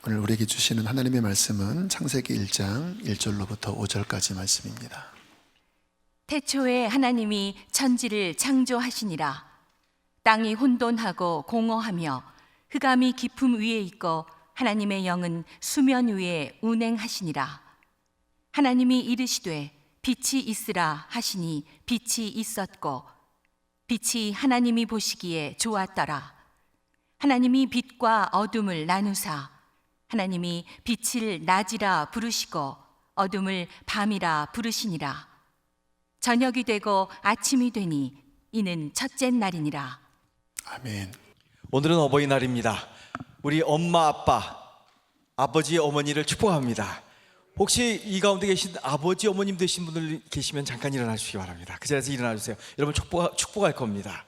오늘 우리에게 주시는 하나님의 말씀은 창세기 1장 1절로부터 5절까지 말씀입니다. 태초에 하나님이 천지를 창조하시니라. 땅이 혼돈하고 공허하며 흑암이 깊음 위에 있고 하나님의 영은 수면 위에 운행하시니라. 하나님이 이르시되 빛이 있으라 하시니 빛이 있었고 빛이 하나님이 보시기에 좋았더라. 하나님이 빛과 어둠을 나누사 하나님이 빛을 낮이라 부르시고 어둠을 밤이라 부르시니라. 저녁이 되고 아침이 되니 이는 첫째 날이니라. 아멘. 오늘은 어버이날입니다. 우리 엄마, 아빠, 아버지, 어머니를 축복합니다. 혹시 이 가운데 계신 아버지, 어머님 되신 분들 계시면 잠깐 일어나 주시기 바랍니다. 그 자리에서 일어나 주세요. 여러분 축복할 겁니다.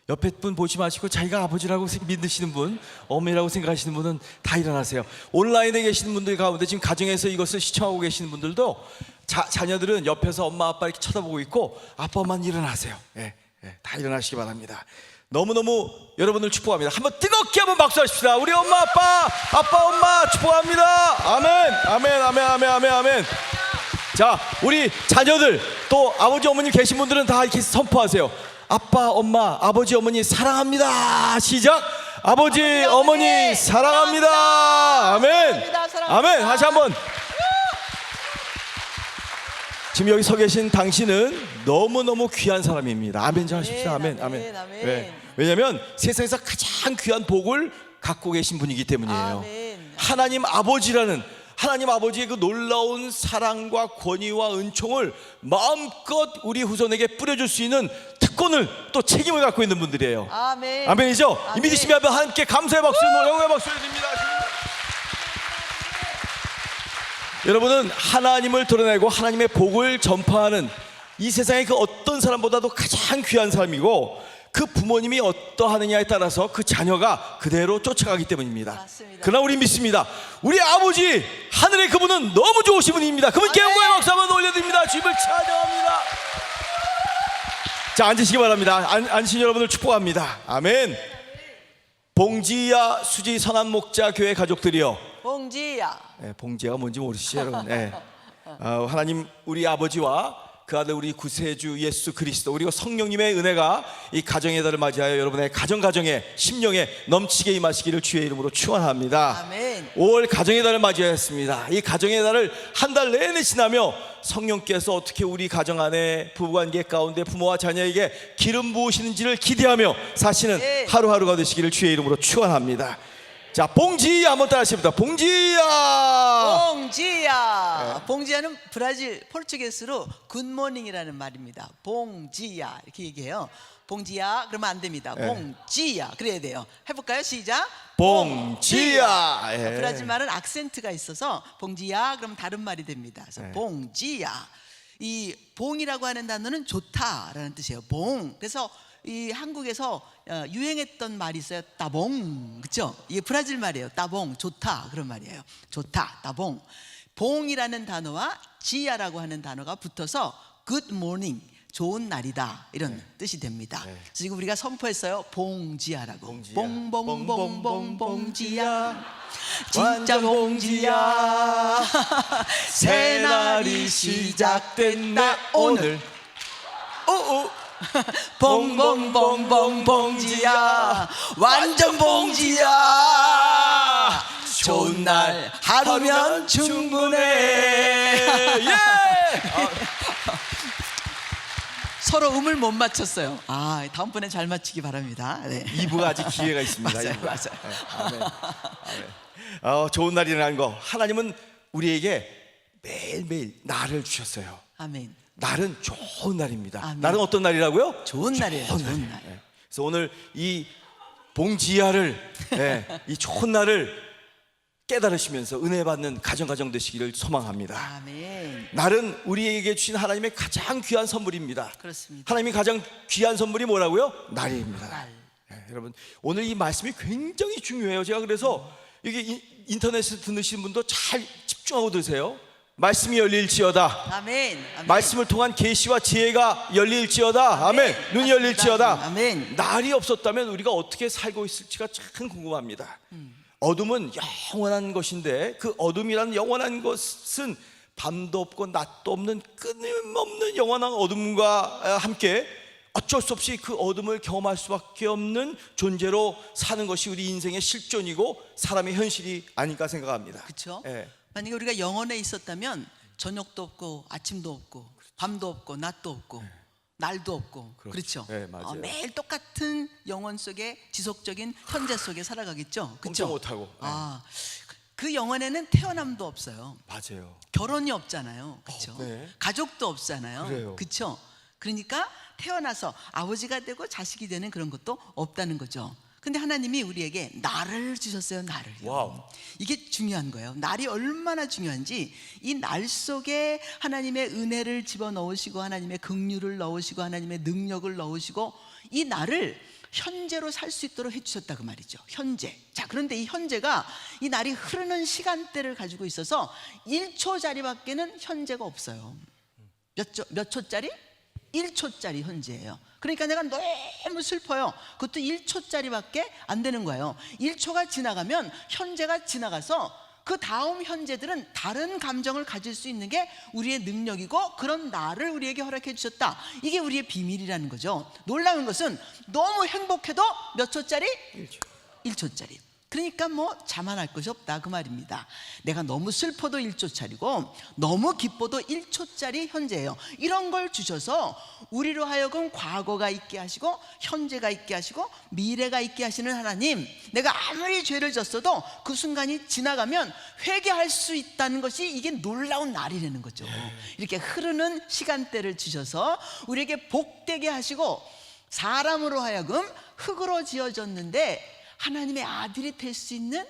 옆에 분 보지 마시고 자기가 아버지라고 믿으시는 분, 어머니라고 생각하시는 분은 다 일어나세요. 온라인에 계시는 분들 가운데 지금 가정에서 이것을 시청하고 계시는 분들도 자녀들은 옆에서 엄마, 아빠 이렇게 쳐다보고 있고 아빠, 엄마는 일어나세요. 다 일어나시기 바랍니다. 너무너무 여러분을 축복합니다. 한번 뜨겁게 한번 박수하십시다. 우리 엄마, 아빠, 엄마 축복합니다. 아멘, 아멘, 아멘, 아멘, 아멘, 아멘. 자, 우리 자녀들 또 아버지, 어머니 계신 분들은 다 이렇게 선포하세요. 아빠, 엄마, 아버지, 어머니 사랑합니다. 시작. 아버지, 어머니 사랑합니다. 아멘. 아멘. 다시 한번. 지금 여기 서 계신 당신은 너무너무 귀한 사람입니다. 아멘 좀 하십시오. 아멘, 아멘. 네. 왜냐하면 세상에서 가장 귀한 복을 갖고 계신 분이기 때문이에요. 하나님 아버지라는 하나님 아버지의 그 놀라운 사랑과 권위와 은총을 마음껏 우리 후손에게 뿌려줄 수 있는 특권을 또 책임을 갖고 있는 분들이에요. 아멘. 아멘이죠? 아멘. 이 믿으시면 함께 감사의 박수, 영광의 박수를 드립니다. 여러분은 하나님을 드러내고 하나님의 복을 전파하는 이 세상의 그 어떤 사람보다도 가장 귀한 사람이고 그 부모님이 어떠하느냐에 따라서 그 자녀가 그대로 쫓아가기 때문입니다. 맞습니다. 그러나 우리 믿습니다. 우리 아버지 하늘의 그분은 너무 좋으신 분입니다. 그분께 영광의 박수 한번 올려드립니다. 주님을 찬양합니다. 자, 앉으시기 바랍니다. 앉으신 여러분을 축복합니다. 아멘. 봉지야 수지 선한 목자 교회 가족들이요. 봉지야. 봉지야가 뭔지 모르시죠, 여러분? 하나님 우리 아버지와 그 아들 우리 구세주 예수 그리스도 그리고 성령님의 은혜가 이 가정의 달을 맞이하여 여러분의 가정에 심령에 넘치게 임하시기를 주의 이름으로 축원합니다. 아멘. 5월 가정의 달을 맞이하였습니다. 이 가정의 달을 한 달 내내 지나며 성령께서 어떻게 우리 가정 안에 부부관계 가운데 부모와 자녀에게 기름 부으시는지를 기대하며 사시는 하루하루가 되시기를 주의 이름으로 축원합니다. 자, 봉지야 한번 따라하십니다. 봉지야. 봉지야. 봉지야는 브라질 포르투게스로 굿모닝이라는 말입니다. 봉지야 이렇게 얘기해요. 봉지야 그러면 안 됩니다. 봉지야 그래야 돼요. 해볼까요? 시작. 봉지야. 브라질 말은 악센트가 있어서 봉지야 그러면 다른 말이 됩니다. 그래서 봉지야. 이 봉이라고 하는 단어는 좋다라는 뜻이에요. 봉. 그래서 이 한국에서 유행했던 말이 있어요. 따봉, 그렇죠? 이게 브라질 말이에요. 따봉, 좋다 그런 말이에요. 좋다, 따봉. 봉이라는 단어와 지야라고 하는 단어가 붙어서 good morning, 좋은 날이다 이런 뜻이 됩니다. 그래서 지금 우리가 선포했어요. 봉지야라고. 봉봉봉봉봉 봉지야. 진짜 봉지야. 새날이 시작된다 오늘. 오오. 봉봉봉봉 봉지야. 완전 봉지야. 좋은 날 하루면 충분해. 서로 음을 못 맞췄어요. 다음번에 잘 맞추기 바랍니다. 네. 2부가 아직 기회가 있습니다. 맞아요. 아멘. 좋은 날이라는 거 하나님은 우리에게 매일매일 날을 주셨어요. 아멘. 날은 좋은 날입니다. 아멘. 날은 어떤 날이라고요? 좋은 날이에요. 좋은 날. 그래서 오늘 이 봉지야를 이 좋은 날을 깨달으시면서 은혜 받는 가정 되시기를 소망합니다. 아멘. 날은 우리에게 주신 하나님의 가장 귀한 선물입니다. 그렇습니다. 하나님이 가장 귀한 선물이 뭐라고요? 날입니다. 날. 여러분 오늘 이 말씀이 굉장히 중요해요. 제가 그래서 이게 인터넷에서 듣는 분도 잘 집중하고 들으세요. 말씀이 열릴지어다. 아멘. 말씀을 통한 계시와 지혜가 열릴지어다. 아멘. 눈이 열릴지어다. 아멘. 날이 없었다면 우리가 어떻게 살고 있을지가 참 궁금합니다. 어둠은 영원한 것인데 그 어둠이라는 영원한 것은 밤도 없고 낮도 없는 끊임없는 영원한 어둠과 함께 어쩔 수 없이 그 어둠을 경험할 수밖에 없는 존재로 사는 것이 우리 인생의 실존이고 사람의 현실이 아닐까 생각합니다. 그렇죠? 예. 만약에 우리가 영원에 있었다면 저녁도 없고 아침도 없고 밤도 없고 낮도 없고 날도 없고 그렇죠? 네, 맞아요. 매일 똑같은 영원 속에 지속적인 현재 속에 살아가겠죠. 꼼짝 그렇죠? 못하고. 그 영혼에는 태어남도 없어요. 맞아요. 결혼이 없잖아요. 그렇죠? 네. 가족도 없잖아요. 그래요. 그렇죠? 그러니까 태어나서 아버지가 되고 자식이 되는 그런 것도 없다는 거죠. 근데 하나님이 우리에게 날을 주셨어요. 날을요. 와우. 이게 중요한 거예요. 날이 얼마나 중요한지 이 날 속에 하나님의 은혜를 집어넣으시고 하나님의 긍휼을 넣으시고 하나님의 능력을 넣으시고 이 날을 현재로 살 수 있도록 해주셨다 그 말이죠. 현재. 자, 그런데 이 현재가 이 날이 흐르는 시간대를 가지고 있어서 1초짜리밖에는 현재가 없어요. 몇 초짜리? 1초짜리 현재예요. 그러니까 내가 너무 슬퍼요. 그것도 1초짜리밖에 안 되는 거예요. 1초가 지나가면 현재가 지나가서 그 다음 현재들은 다른 감정을 가질 수 있는 게 우리의 능력이고 그런 나를 우리에게 허락해 주셨다. 이게 우리의 비밀이라는 거죠. 놀라운 것은 너무 행복해도 몇 초짜리? 1초짜리. 그러니까 뭐 자만할 것이 없다 그 말입니다. 내가 너무 슬퍼도 1초짜리고 너무 기뻐도 1초짜리 현재예요. 이런 걸 주셔서 우리로 하여금 과거가 있게 하시고 현재가 있게 하시고 미래가 있게 하시는 하나님, 내가 아무리 죄를 졌어도 그 순간이 지나가면 회개할 수 있다는 것이 이게 놀라운 날이라는 거죠. 이렇게 흐르는 시간대를 주셔서 우리에게 복되게 하시고 사람으로 하여금 흙으로 지어졌는데 하나님의 아들이 될 수 있는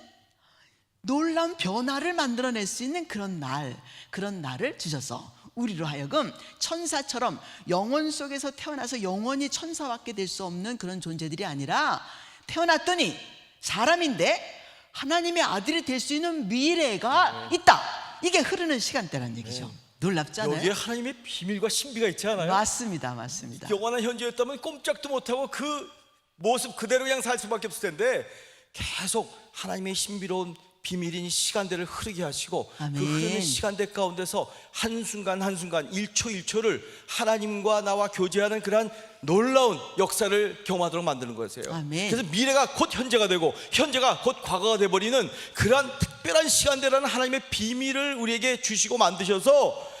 놀라운 변화를 만들어낼 수 있는 그런 날을 주셔서 우리로 하여금 천사처럼 영혼 속에서 태어나서 영원히 천사밖에 될 수 없는 그런 존재들이 아니라 태어났더니 사람인데 하나님의 아들이 될 수 있는 미래가 있다. 이게 흐르는 시간대라는 얘기죠. 놀랍지 않아요? 여기에 하나님의 비밀과 신비가 있지 않아요? 맞습니다. 맞습니다. 영원한 현재였다면 꼼짝도 못하고 그 모습 그대로 그냥 살 수밖에 없을 텐데 계속 하나님의 신비로운 비밀인 시간대를 흐르게 하시고 아멘. 그 흐르는 시간대 가운데서 한순간 한순간 1초 1초를 하나님과 나와 교제하는 그러한 놀라운 역사를 경험하도록 만드는 것이에요. 아멘. 그래서 미래가 곧 현재가 되고 현재가 곧 과거가 되어버리는 그러한 특별한 시간대라는 하나님의 비밀을 우리에게 주시고 만드셔서,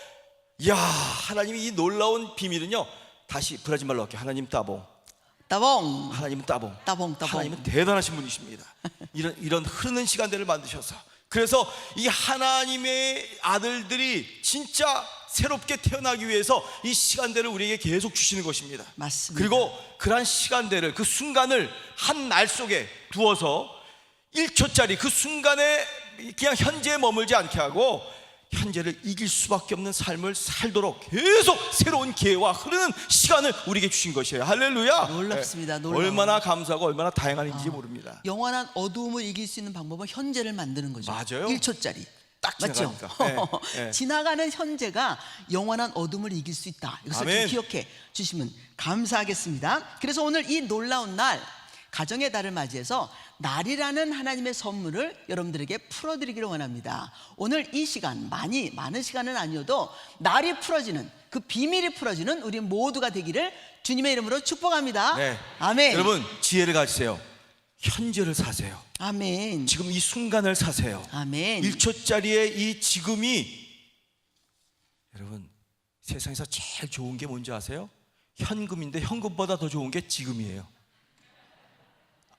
이야, 하나님이 이 놀라운 비밀은요, 다시 브라질 말로 할게요. 하나님 따봉. 따봉. 하나님은 따봉. 따봉. 하나님은 대단하신 분이십니다. 이런 흐르는 시간대를 만드셔서, 그래서 이 하나님의 아들들이 진짜 새롭게 태어나기 위해서 이 시간대를 우리에게 계속 주시는 것입니다. 맞습니다. 그리고 그러한 시간대를, 그 순간을 한 날 속에 두어서 1초짜리 그 순간에 그냥 현재에 머물지 않게 하고 현재를 이길 수밖에 없는 삶을 살도록 계속 새로운 기회와 흐르는 시간을 우리에게 주신 것이에요. 할렐루야. 놀랍습니다. 네. 놀라워요. 얼마나 감사하고 얼마나 다양한 일인지 모릅니다. 영원한 어두움을 이길 수 있는 방법은 현재를 만드는 거죠. 맞아요. 1초짜리. 딱 맞죠? 지나가니까. 네, 네. 지나가는 현재가 영원한 어둠을 이길 수 있다. 이것을 좀 아멘. 기억해 주시면 감사하겠습니다. 그래서 오늘 이 놀라운 날, 가정의 달을 맞이해서 날이라는 하나님의 선물을 여러분들에게 풀어드리기를 원합니다. 오늘 이 시간, 많은 시간은 아니어도 날이 풀어지는, 그 비밀이 풀어지는 우리 모두가 되기를 주님의 이름으로 축복합니다. 네. 아멘. 여러분, 지혜를 가지세요. 현재를 사세요. 아멘. 지금 이 순간을 사세요. 아멘. 1초짜리의 이 지금이, 여러분, 세상에서 제일 좋은 게 뭔지 아세요? 현금인데 현금보다 더 좋은 게 지금이에요.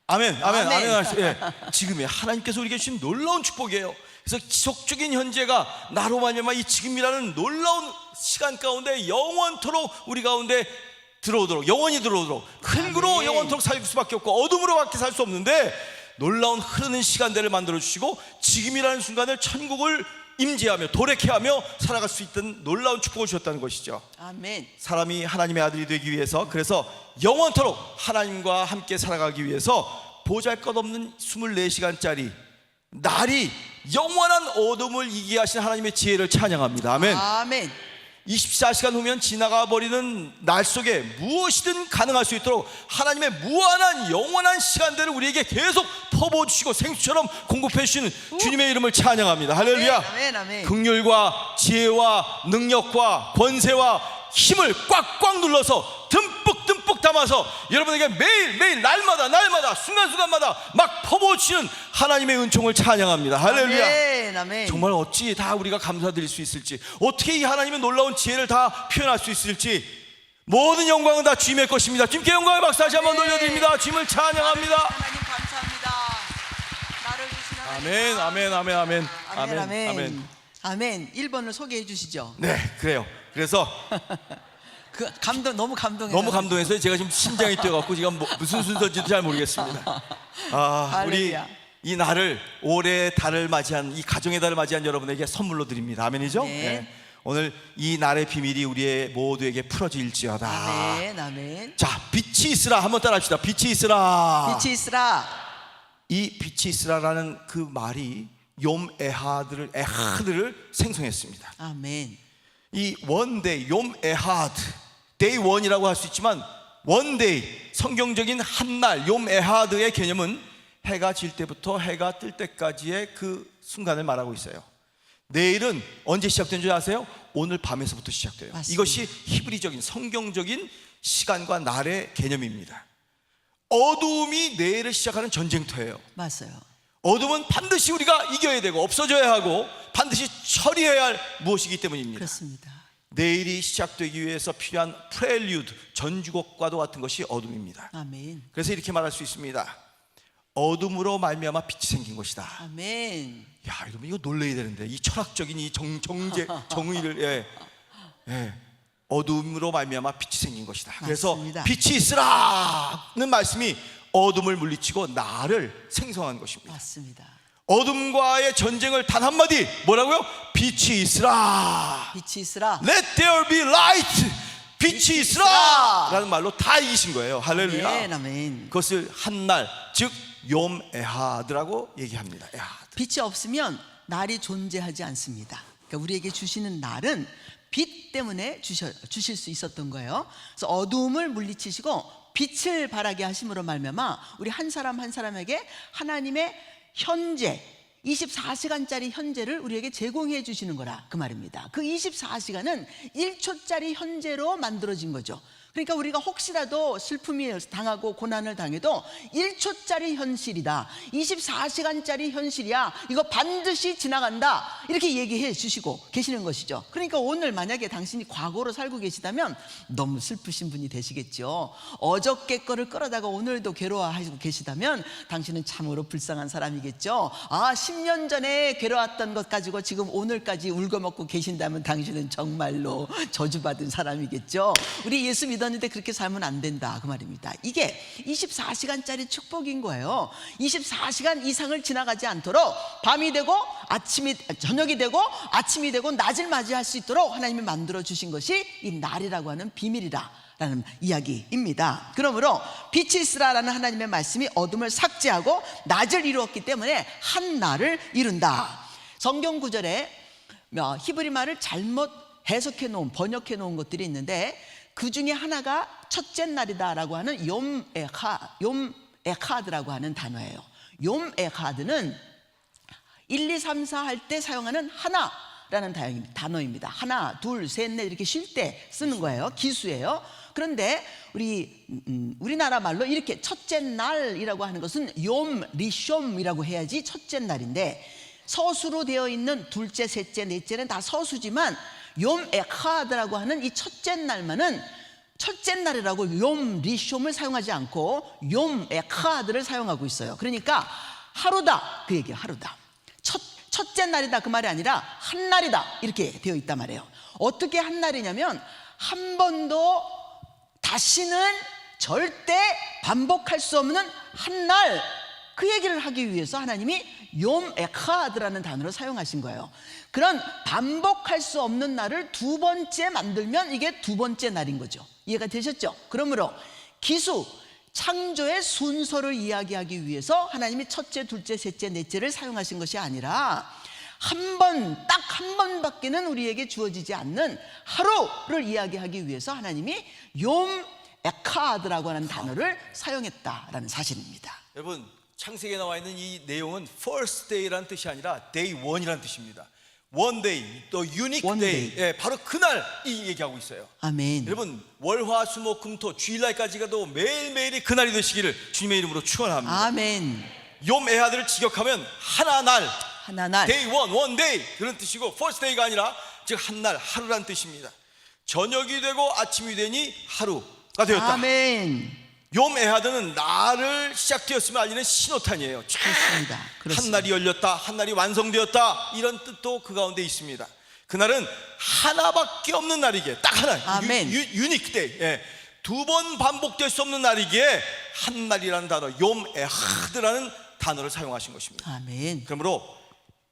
아멘, 아멘, 아멘. 아멘. 예, 지금이에요. 하나님께서 우리에게 주신 놀라운 축복이에요. 그래서 지속적인 현재가 나로 말미암아 이 지금이라는 놀라운 시간 가운데 영원토록 우리 가운데 들어오도록, 영원히 들어오도록, 흙으로 아멘. 영원토록 살 수밖에 없고 어둠으로밖에 살 수 없는데 놀라운 흐르는 시간대를 만들어 주시고 지금이라는 순간을 천국을 임재하며 도래케하며 살아갈 수 있던 놀라운 축복을 주셨다는 것이죠. 아멘. 사람이 하나님의 아들이 되기 위해서, 그래서 영원토록 하나님과 함께 살아가기 위해서 보잘것없는 24시간짜리 날이 영원한 어둠을 이기게 하신 하나님의 지혜를 찬양합니다. 아멘. 아멘. 24시간 후면 지나가 버리는 날 속에 무엇이든 가능할 수 있도록 하나님의 무한한 영원한 시간들을 우리에게 계속 퍼부어주시고 생수처럼 공급해 주시는 주님의 이름을 찬양합니다. 할렐루야. 아멘, 아멘. 긍휼과 지혜와 능력과 권세와 힘을 꽉꽉 눌러서 듬뿍 담아서 여러분에게 매일 날마다 순간순간마다 막 퍼부어주시는 하나님의 은총을 찬양합니다. 할렐루야. 아멘, 아멘. 정말 어찌 다 우리가 감사드릴 수 있을지, 어떻게 이 하나님의 놀라운 지혜를 다 표현할 수 있을지, 모든 영광은 다 주님의 것입니다. 주님께 영광의 박수 다시 한번 돌려드립니다. 주님을 찬양합니다. 하나님 감사합니다. 나를 주신 하나님. 아멘. 아멘. 1번을 소개해 주시죠. 네, 그래요. 그래서 그 너무 감동해서 제가 지금 심장이 뛰어갖고 지금 무슨 순서인지도 잘 모르겠습니다. 우리 할렐루야. 이 날을, 올해 달을 맞이한, 이 가정의 달을 맞이한 여러분에게 선물로 드립니다. 아멘이죠? 네. 오늘 이 날의 비밀이 우리의 모두에게 풀어질지어다. 아멘. 자, 빛이 있으라. 한번 따라합시다. 빛이 있으라. 빛이 있으라. 이 빛이 있으라라는 그 말이 에하드를 생성했습니다. 아멘. 이 원데이, 에하드, 데이 원이라고 할 수 있지만 원데이, 성경적인 한날, 에하드의 개념은 해가 질 때부터 해가 뜰 때까지의 그 순간을 말하고 있어요. 내일은 언제 시작된 줄 아세요? 오늘 밤에서부터 시작돼요. 맞습니다. 이것이 히브리적인 성경적인 시간과 날의 개념입니다. 어두움이 내일을 시작하는 전쟁터예요. 맞아요. 어둠은 반드시 우리가 이겨야 되고 없어져야 하고 반드시 처리해야 할 무엇이기 때문입니다. 그렇습니다. 내일이 시작되기 위해서 필요한 프렐류드, 전주곡과도 같은 것이 어둠입니다. 아멘. 그래서 이렇게 말할 수 있습니다. 어둠으로 말미암아 빛이 생긴 것이다. 아멘. 야, 여러분 이거 놀라야 되는데, 이 철학적인 이 정의를 어둠으로 말미암아 빛이 생긴 것이다. 그래서 맞습니다. 빛이 있으라는 말씀이 어둠을 물리치고 나를 생성한 것입니다. 맞습니다. 어둠과의 전쟁을 단 한마디, 뭐라고요? 빛이 있으라. 빛이 있으라. Let there be light. 빛이 있으라 라는 말로 다 이기신 거예요. 할렐루야. 아멘, 아멘. 그것을 한날, 즉 에하드라고 얘기합니다. 에하드. 빛이 없으면 날이 존재하지 않습니다. 그러니까 우리에게 주시는 날은 빛 때문에 주실 수 있었던 거예요. 그래서 어두움을 물리치시고 빛을 발하게 하심으로 말미암아 우리 한 사람 한 사람에게 하나님의 현재 24시간짜리 현재를 우리에게 제공해 주시는 거라 그 말입니다. 그 24시간은 1초짜리 현재로 만들어진 거죠. 그러니까 우리가 혹시라도 슬픔이 당하고 고난을 당해도 1초짜리 현실이다, 24시간짜리 현실이야, 이거 반드시 지나간다, 이렇게 얘기해 주시고 계시는 것이죠. 그러니까 오늘 만약에 당신이 과거로 살고 계시다면 너무 슬프신 분이 되시겠죠. 어저께 거를 끌어다가 오늘도 괴로워하시고 계시다면 당신은 참으로 불쌍한 사람이겠죠. 10년 전에 괴로웠던 것 가지고 지금 오늘까지 울거먹고 계신다면 당신은 정말로 저주받은 사람이겠죠. 우리 예수 믿었는데 그렇게 살면 안 된다 그 말입니다. 이게 24시간짜리 축복인 거예요. 24시간 이상을 지나가지 않도록 밤이 되고 저녁이 되고 아침이 되고 낮을 맞이할 수 있도록 하나님이 만들어 주신 것이 이 날이라고 하는 비밀이라 라는 이야기입니다. 그러므로 빛이 있으라라는 하나님의 말씀이 어둠을 삭제하고 낮을 이루었기 때문에 한 날을 이룬다. 성경 구절에 히브리 말을 잘못 해석해 놓은, 번역해 놓은 것들이 있는데 그 중에 하나가 첫째 날이다라고 하는 에하드라고 하는 단어예요. 에하드는 1, 2, 3, 4 할 때 사용하는 하나라는 단어입니다. 하나, 둘, 셋, 넷 이렇게 쉴 때 쓰는 거예요. 기수예요. 그런데 우리나라 말로 이렇게 첫째 날이라고 하는 것은 리숑이라고 해야지 첫째 날인데, 서수로 되어 있는 둘째, 셋째, 넷째는 다 서수지만 에하드라고 하는 이 첫째 날만은 첫째 날이라고 리숑을 사용하지 않고 에하드를 사용하고 있어요. 그러니까 하루다 그 얘기예요. 하루다. 첫째 날이다 그 말이 아니라 한 날이다 이렇게 되어 있단 말이에요. 어떻게 한 날이냐면 한 번도 다시는 절대 반복할 수 없는 한 날, 그 얘기를 하기 위해서 하나님이 에하드라는 단어를 사용하신 거예요. 그런 반복할 수 없는 날을 두 번째 만들면 이게 두 번째 날인 거죠. 이해가 되셨죠? 그러므로 기수, 창조의 순서를 이야기하기 위해서 하나님이 첫째, 둘째, 셋째, 넷째를 사용하신 것이 아니라 딱 한 번밖에는 우리에게 주어지지 않는 하루를 이야기하기 위해서 하나님이 욤 에카드라고 하는 단어를 사용했다라는 사실입니다. 여러분, 창세기에 나와 있는 이 내용은 first day라는 뜻이 아니라 day one이라는 뜻입니다. one day, 또 unique One day. day. 예, 바로 그날 이 얘기하고 있어요. 아멘. 여러분, 월화수목금토 주일날까지 가도 매일매일이 그날이 되시기를 주님의 이름으로 축원합니다. 아멘. 욤 에하드를 직역하면 하나날, 하나날. day one day 그런 뜻이고 first day가 아니라 즉 한날, 하루란 뜻입니다. 저녁이 되고 아침이 되니 하루가 되었다. 아멘. 욤 에하드는 날을 시작되었음을 알리는 신호탄이에요. 그렇습니다. 그렇습니다. 한날이 열렸다, 한날이 완성되었다, 이런 뜻도 그 가운데 있습니다. 그날은 하나밖에 없는 날이기에, 딱 하나, 아멘. 유니크 데이, 예. 두 번 반복될 수 없는 날이기에 한날이라는 단어, 욤 에하드라는 단어를 사용하신 것입니다. 아멘. 그러므로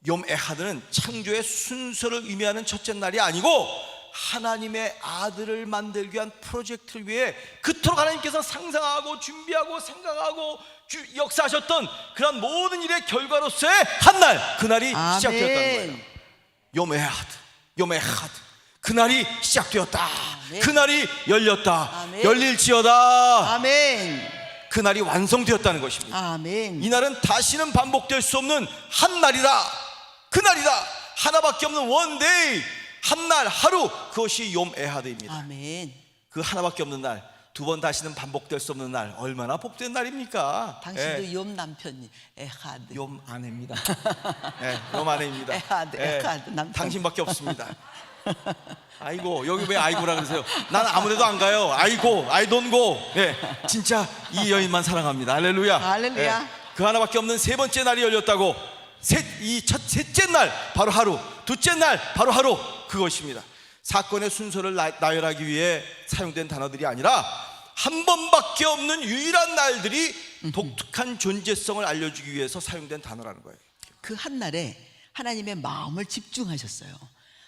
욤 에하드는 창조의 순서를 의미하는 첫째 날이 아니고 하나님의 아들을 만들기 위한 프로젝트를 위해 그토록 하나님께서 상상하고 준비하고 생각하고 역사하셨던 그런 모든 일의 결과로서의 한날, 그날이 시작되었다는 거예요. 욤 에하드, 욤 에하드, 그날이 시작되었다. 아멘. 그날이 열렸다. 아멘. 열릴지어다. 아멘. 그날이 완성되었다는 것입니다. 아멘. 이날은 다시는 반복될 수 없는 한날이다, 그날이다. 하나밖에 없는 원데이, 한날, 하루, 그것이 욤 에하드입니다. 아멘. 그 하나밖에 없는 날, 두 번 다시는 반복될 수 없는 날, 얼마나 복된 날입니까? 당신도 욤 남편이 에하드. 욤 아내입니다. 욤 아내입니다. 에하드, 에하드 남편. 당신밖에 없습니다. 아이고, 여기 왜 아이고라 그러세요? 난 아무데도 안 가요. 아이고, I don't go. 진짜 이 여인만 사랑합니다. 할렐루야. 할렐루야. 그 하나밖에 없는 세 번째 날이 열렸다고. 셋째 날 바로 하루, 둘째 날 바로 하루, 그것입니다. 사건의 순서를 나열하기 위해 사용된 단어들이 아니라 한 번밖에 없는 유일한 날들이 독특한 존재성을 알려주기 위해서 사용된 단어라는 거예요. 그 한날에 하나님의 마음을 집중하셨어요.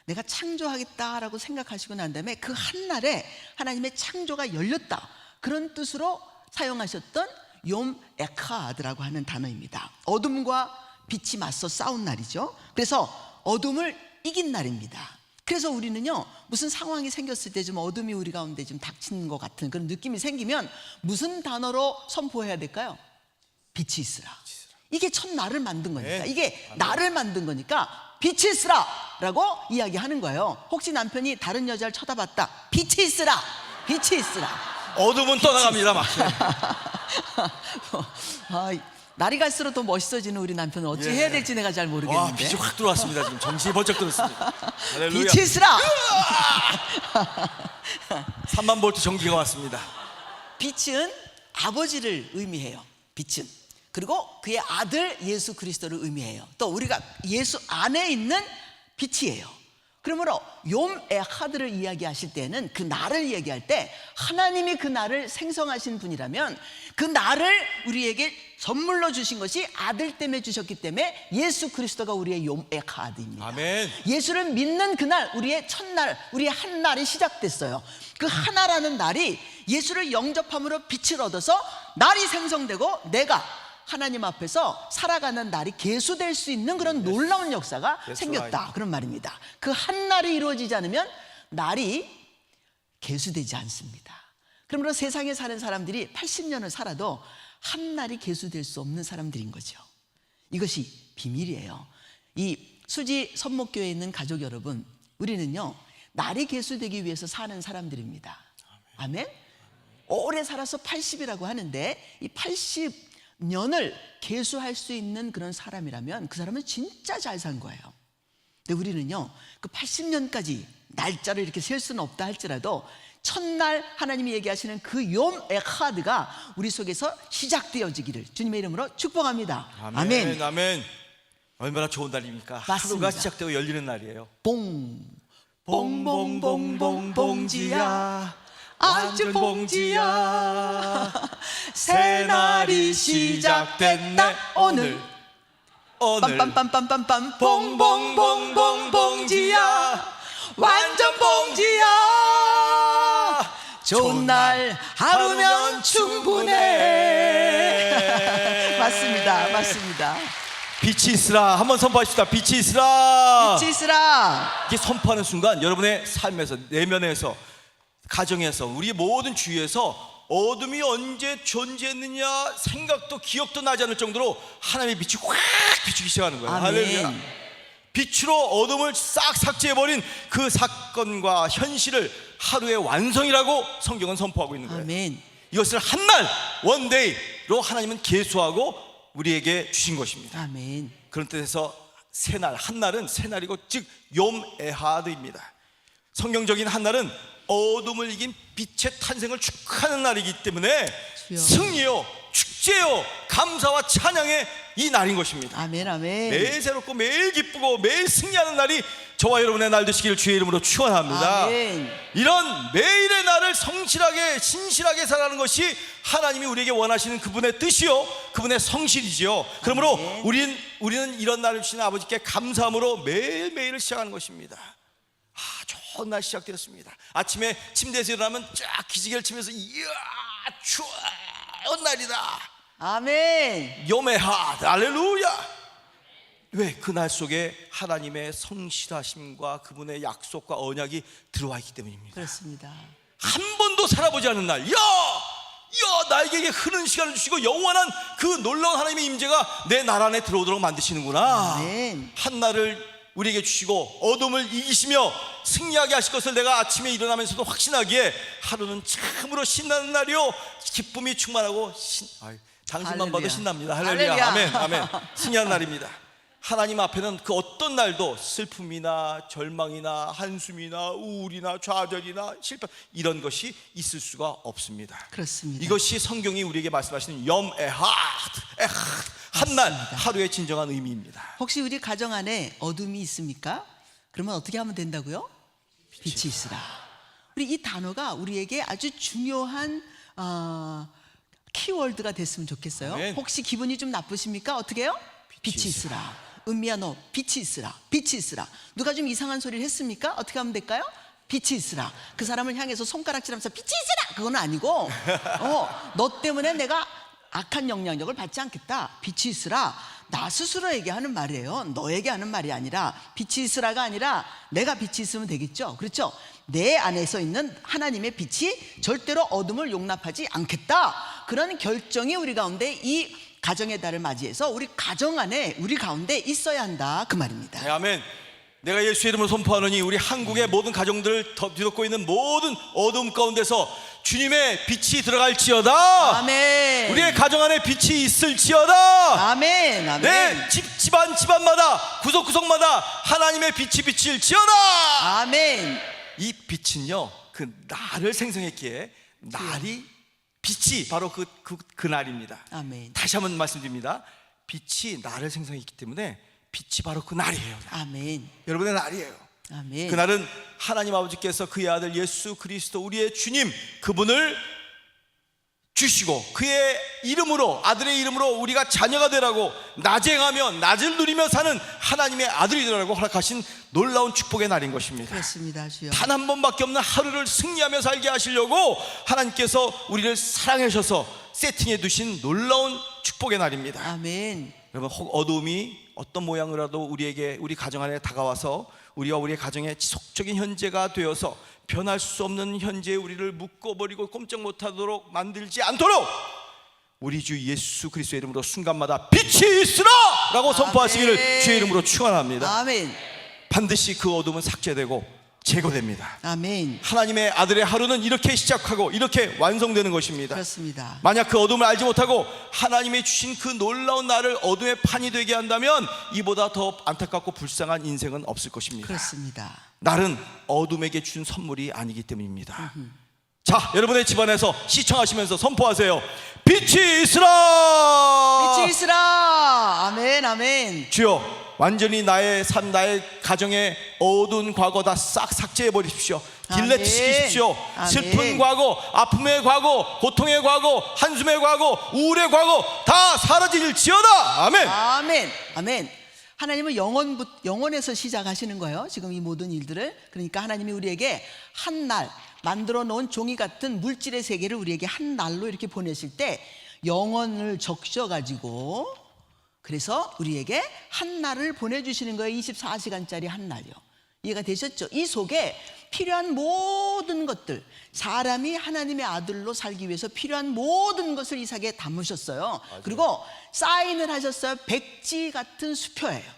내가 창조하겠다라고 생각하시고 난 다음에 그 한날에 하나님의 창조가 열렸다, 그런 뜻으로 사용하셨던 욤 에카드라고 하는 단어입니다. 어둠과 빛이 맞서 싸운 날이죠. 그래서 어둠을 이긴 날입니다. 그래서 우리는요, 무슨 상황이 생겼을 때 좀 어둠이 우리 가운데 좀 닥치는 것 같은 그런 느낌이 생기면 무슨 단어로 선포해야 될까요? 빛이 있으라. 이게 첫 나를 만든 거니까, 이게 나를 만든 거니까 빛이 있으라 라고 이야기하는 거예요. 혹시 남편이 다른 여자를 쳐다봤다, 빛이 있으라, 빛이 있으라. 어둠은 떠나갑니다. 막. 날이 갈수록 더 멋있어지는 우리 남편은 어찌 해야 될지 내가 잘 와, 모르겠는데. 빛이 확 들어왔습니다. 지금 정신이 번쩍 들었습니다. 할렐루야. 빛이 있으라. 3만 볼트 전기가 왔습니다. 빛은 아버지를 의미해요. 빛은. 그리고 그의 아들 예수 그리스도를 의미해요. 또 우리가 예수 안에 있는 빛이에요. 그러므로 욤 에하드를 이야기하실 때는, 그 날을 이야기할 때 하나님이 그 날을 생성하신 분이라면 그 날을 우리에게 선물로 주신 것이 아들 때문에 주셨기 때문에 예수 그리스도가 우리의 욤 에하드입니다. 아멘. 예수를 믿는 그날, 우리의 첫날, 우리의 한 날이 시작됐어요. 그 하나라는 날이 예수를 영접함으로 빛을 얻어서 날이 생성되고 내가 하나님 앞에서 살아가는 날이 계수될 수 있는 그런 놀라운 역사가 생겼다, 그런 말입니다. 그 한 날이 이루어지지 않으면 날이 계수되지 않습니다. 그러므로 세상에 사는 사람들이 80년을 살아도 한 날이 계수될 수 없는 사람들인 거죠. 이것이 비밀이에요. 이 수지 선목교회에 있는 가족 여러분, 우리는요, 날이 계수되기 위해서 사는 사람들입니다. 아멘. 오래 살아서 80이라고 하는데, 이 80년을 계수할 수 있는 그런 사람이라면 그 사람은 진짜 잘 산 거예요. 근데 우리는요, 그 80년까지 날짜를 이렇게 셀 수는 없다 할지라도 첫날 하나님이 얘기하시는 그 욤 에하드가 우리 속에서 시작되어지기를 주님의 이름으로 축복합니다. 아멘. 아멘. 얼마나 좋은 날입니까? 맞습니다. 하루가 시작되고 열리는 날이에요. 봉 봉봉봉봉봉 봉지야, 아주 봉지야, 새날이 시작됐다 오늘. 빰빰빰빰빰빰 봉봉봉봉 봉지야, 완전 봉지야. 좋은 날 하루면 충분해. 맞습니다, 맞습니다. 빛이 있으라. 한번 선포하십시다. 빛이 있으라. 빛이 있으라. 이게 선포하는 순간 여러분의 삶에서, 내면에서, 가정에서, 우리 모든 주위에서 어둠이 언제 존재했느냐 생각도 기억도 나지 않을 정도로 하나님의 빛이 확 비추기 시작하는 거예요. 아멘. 할렐루야. 빛으로 어둠을 싹 삭제해버린 그 사건과 현실을 하루의 완성이라고 성경은 선포하고 있는 거예요. 아멘. 이것을 한날 원데이로 하나님은 계수하고 우리에게 주신 것입니다. 아멘. 그런 뜻에서 새날, 한날은 새날이고 즉 욤에하드입니다. 성경적인 한날은 어둠을 이긴 빛의 탄생을 축하하는 날이기 때문에 주여. 승리요, 축제요, 감사와 찬양의 이 날인 것입니다. 아멘. 아멘. 매일 새롭고 매일 기쁘고 매일 승리하는 날이 저와 여러분의 날 되시기를 주의 이름으로 축원합니다. 아멘. 이런 매일의 날을 성실하게 신실하게 살아가는 것이 하나님이 우리에게 원하시는 그분의 뜻이요, 그분의 성실이지요. 그러므로 아멘. 우리는 이런 날을 주신 아버지께 감사함으로 매일매일을 시작하는 것입니다. 좋은 날 시작되었습니다. 아침에 침대에서 일어나면 쫙 기지개를 치면서 이야 좋은 날이다. 아멘. 요메하 할렐루야. 왜? 그 날 속에 하나님의 성실하심과 그분의 약속과 언약이 들어와 있기 때문입니다. 그렇습니다. 한 번도 살아보지 않은 날, 나에게 흐르는 시간을 주시고 영원한 그 놀라운 하나님의 임재가 내 날 안에 들어오도록 만드시는구나. 아멘. 한 날을 우리에게 주시고 어둠을 이기시며 승리하게 하실 것을 내가 아침에 일어나면서도 확신하기에 하루는 참으로 신나는 날이요, 기쁨이 충만하고 당신만 할렐루야. 봐도 신납니다. 할렐루야. 할렐루야. 아멘. 아멘. 승리하는 날입니다. 하나님 앞에는 그 어떤 날도 슬픔이나 절망이나 한숨이나 우울이나 좌절이나 실패 이런 것이 있을 수가 없습니다. 그렇습니다. 이것이 성경이 우리에게 말씀하시는 염에하드, 한날 하루의 진정한 의미입니다. 혹시 우리 가정 안에 어둠이 있습니까? 그러면 어떻게 하면 된다고요? 빛이 있으라. 우리 이 단어가 우리에게 아주 중요한 키워드가 됐으면 좋겠어요. 아멘. 혹시 기분이 좀 나쁘십니까? 어떻게 해요? 빛이 있으라. 은미야 너 빛이 있으라. 빛이 있으라. 누가 좀 이상한 소리를 했습니까? 어떻게 하면 될까요? 빛이 있으라. 그 사람을 향해서 손가락질하면서 빛이 있으라. 그건 아니고 너 때문에 내가 악한 영향력을 받지 않겠다. 빛이 있으라. 나 스스로에게 하는 말이에요. 너에게 하는 말이 아니라 빛이 있으라가 아니라 내가 빛이 있으면 되겠죠. 그렇죠? 내 안에서 있는 하나님의 빛이 절대로 어둠을 용납하지 않겠다. 그런 결정이 우리 가운데 이 가정의 달을 맞이해서 우리 가정 안에 우리 가운데 있어야 한다 그 말입니다. 네, 아멘. 내가 예수의 이름으로 선포하노니 우리 한국의 모든 가정들을 뒤덮고 있는 모든 어둠 가운데서 주님의 빛이 들어갈지어다. 아멘. 우리의 가정 안에 빛이 있을지어다. 아멘. 아멘. 내 집안마다 구석구석마다 하나님의 빛이 비칠지어다. 아멘. 이 빛은요, 그 날을 생성했기에 날이 빛이 바로 그 날입니다. 아멘. 다시 한번 말씀드립니다. 빛이 날을 생성했기 때문에 빛이 바로 그 날이에요. 아멘. 여러분의 날이에요. 아멘. 그날은 하나님 아버지께서 그의 아들 예수 그리스도 우리의 주님 그분을 주시고 그의 이름으로, 아들의 이름으로 우리가 자녀가 되라고 낮에 행하며 낮을 누리며 사는 하나님의 아들이 되라고 허락하신 놀라운 축복의 날인 것입니다. 그렇습니다. 주여. 단 한 번밖에 없는 하루를 승리하며 살게 하시려고 하나님께서 우리를 사랑해 주셔서 세팅해 두신 놀라운 축복의 날입니다. 아멘. 여러분, 혹 어두움이 어떤 모양으로라도 우리에게, 우리 가정 안에 다가와서 우리와 우리의 가정의 지속적인 현재가 되어서 변할 수 없는 현재에 우리를 묶어버리고 꼼짝 못하도록 만들지 않도록 우리 주 예수 그리스도의 이름으로 순간마다 빛이 있으라 라고 선포하시기를 주의 이름으로 축원합니다. 아멘. 반드시 그 어둠은 삭제되고 제거됩니다. 아멘. 하나님의 아들의 하루는 이렇게 시작하고 이렇게 완성되는 것입니다. 그렇습니다. 만약 그 어둠을 알지 못하고 하나님이 주신 그 놀라운 날을 어둠의 판이 되게 한다면 이보다 더 안타깝고 불쌍한 인생은 없을 것입니다. 그렇습니다. 날은 어둠에게 준 선물이 아니기 때문입니다. 자, 여러분의 집안에서 시청하시면서 선포하세요. 빛이 있으라. 빛이 있으라. 아멘. 아멘. 주여, 완전히 나의 삶, 나의 가정의 어두운 과거 다 싹 삭제해 버리십시오. 딜레트 시키십시오. 아멘. 슬픈 과거, 아픔의 과거, 고통의 과거, 한숨의 과거, 우울의 과거 다 사라질지어다. 아멘. 아멘. 아멘. 하나님은 영원에서 시작하시는 거예요. 지금 이 모든 일들을. 그러니까 하나님이 우리에게 한 날 만들어 놓은 종이 같은 물질의 세계를 우리에게 한 날로 이렇게 보내실 때 영원을 적셔 가지고 그래서 우리에게 한 날을 보내주시는 거예요. 24시간짜리 한 날이요. 이해가 되셨죠? 이 속에 필요한 모든 것들, 사람이 하나님의 아들로 살기 위해서 필요한 모든 것을 이삭에 담으셨어요. 그리고 사인을 하셨어요. 백지 같은 수표예요.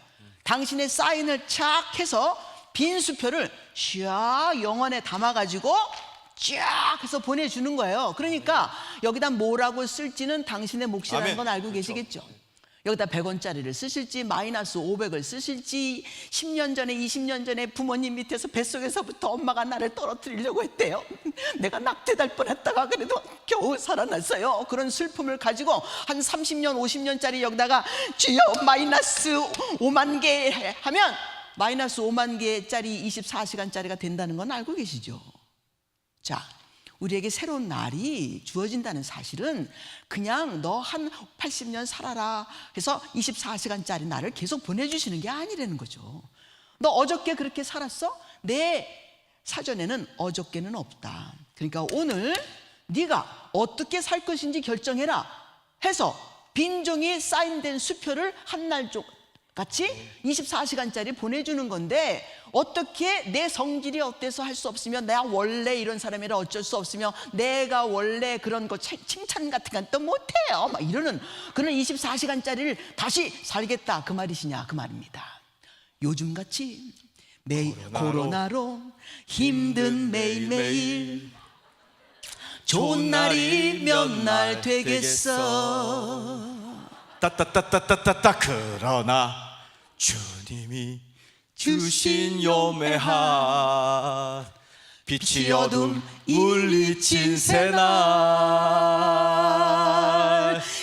당신의 사인을 착 해서 빈 수표를 샥 영혼에 담아가지고 쫙 해서 보내주는 거예요. 그러니까 여기다 뭐라고 쓸지는 당신의 몫이라는 아멘. 건 알고 계시겠죠? 여기다 100원짜리를 쓰실지 마이너스 500을 쓰실지 10년 전에 20년 전에 부모님 밑에서 뱃속에서부터 엄마가 나를 떨어뜨리려고 했대요. 내가 낙태될 뻔했다가 그래도 겨우 살아났어요. 그런 슬픔을 가지고 한 30년 50년짜리 여기다가 주여 마이너스 5만 개 하면 마이너스 5만 개짜리 24시간짜리가 된다는 건 알고 계시죠? 자, 우리에게 새로운 날이 주어진다는 사실은 그냥 너 한 80년 살아라 해서 24시간짜리 날을 계속 보내주시는 게 아니라는 거죠. 너 어저께 그렇게 살았어? 내 사전에는 어저께는 없다. 그러니까 오늘 네가 어떻게 살 것인지 결정해라 해서 빈종이 사인된 수표를 한 날 같이 24시간짜리 보내주는 건데, 어떻게 내 성질이 어때서 할 수 없으면 내가 원래 이런 사람이라 어쩔 수 없으며 내가 원래 그런 거 칭찬 같은 건 또 못해요 막 이러는 그런 24시간짜리를 다시 살겠다 그 말이시냐 그 말입니다. 요즘같이 코로나로 힘든 매일매일 좋은 날이 몇 날 되겠어. 따따따따따따 그러나 주님이 주신 요매한 빛이 어둠 물리친 새날,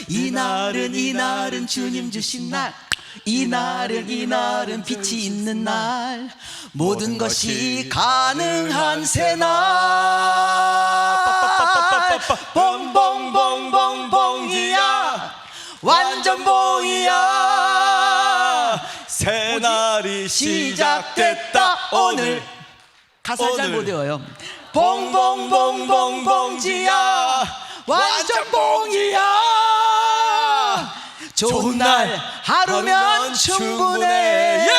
이날은 주님 주신 날, 이날은 빛이 있는 날, 모든 것이 가능한 새날. 봉봉봉봉봉이야 완전 봉이야. 새날이 시작됐다 오늘. 가사 잘 못 외워요. 봉봉봉봉봉지야 완전 봉이야. 좋은 날 하루면 충분해. 예!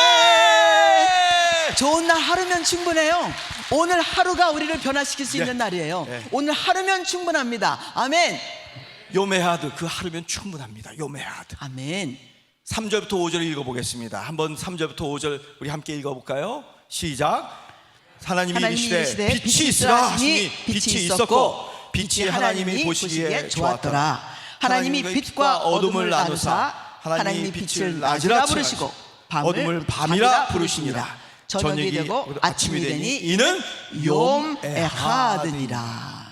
좋은 날 하루면 충분해요. 오늘 하루가 우리를 변화시킬 수 있는 날이에요. 오늘 하루면 충분합니다. 아멘. 요메하드 그 하루면 충분합니다. 요메하드. 아멘. 3절부터 5절 읽어보겠습니다. 한번 3절부터 5절 우리 함께 읽어볼까요? 시작. 하나님이 이르시되 빛이 있으라 하시니 빛이 있었고 빛이 하나님이 보시기에 좋았더라. 하나님이 빛과 어둠을 나누사 하나님이 빛을 낮이라 부르시고 어둠을 밤이라 부르시니라. 저녁이 되고 아침이 되니 이는 욤에하드니라.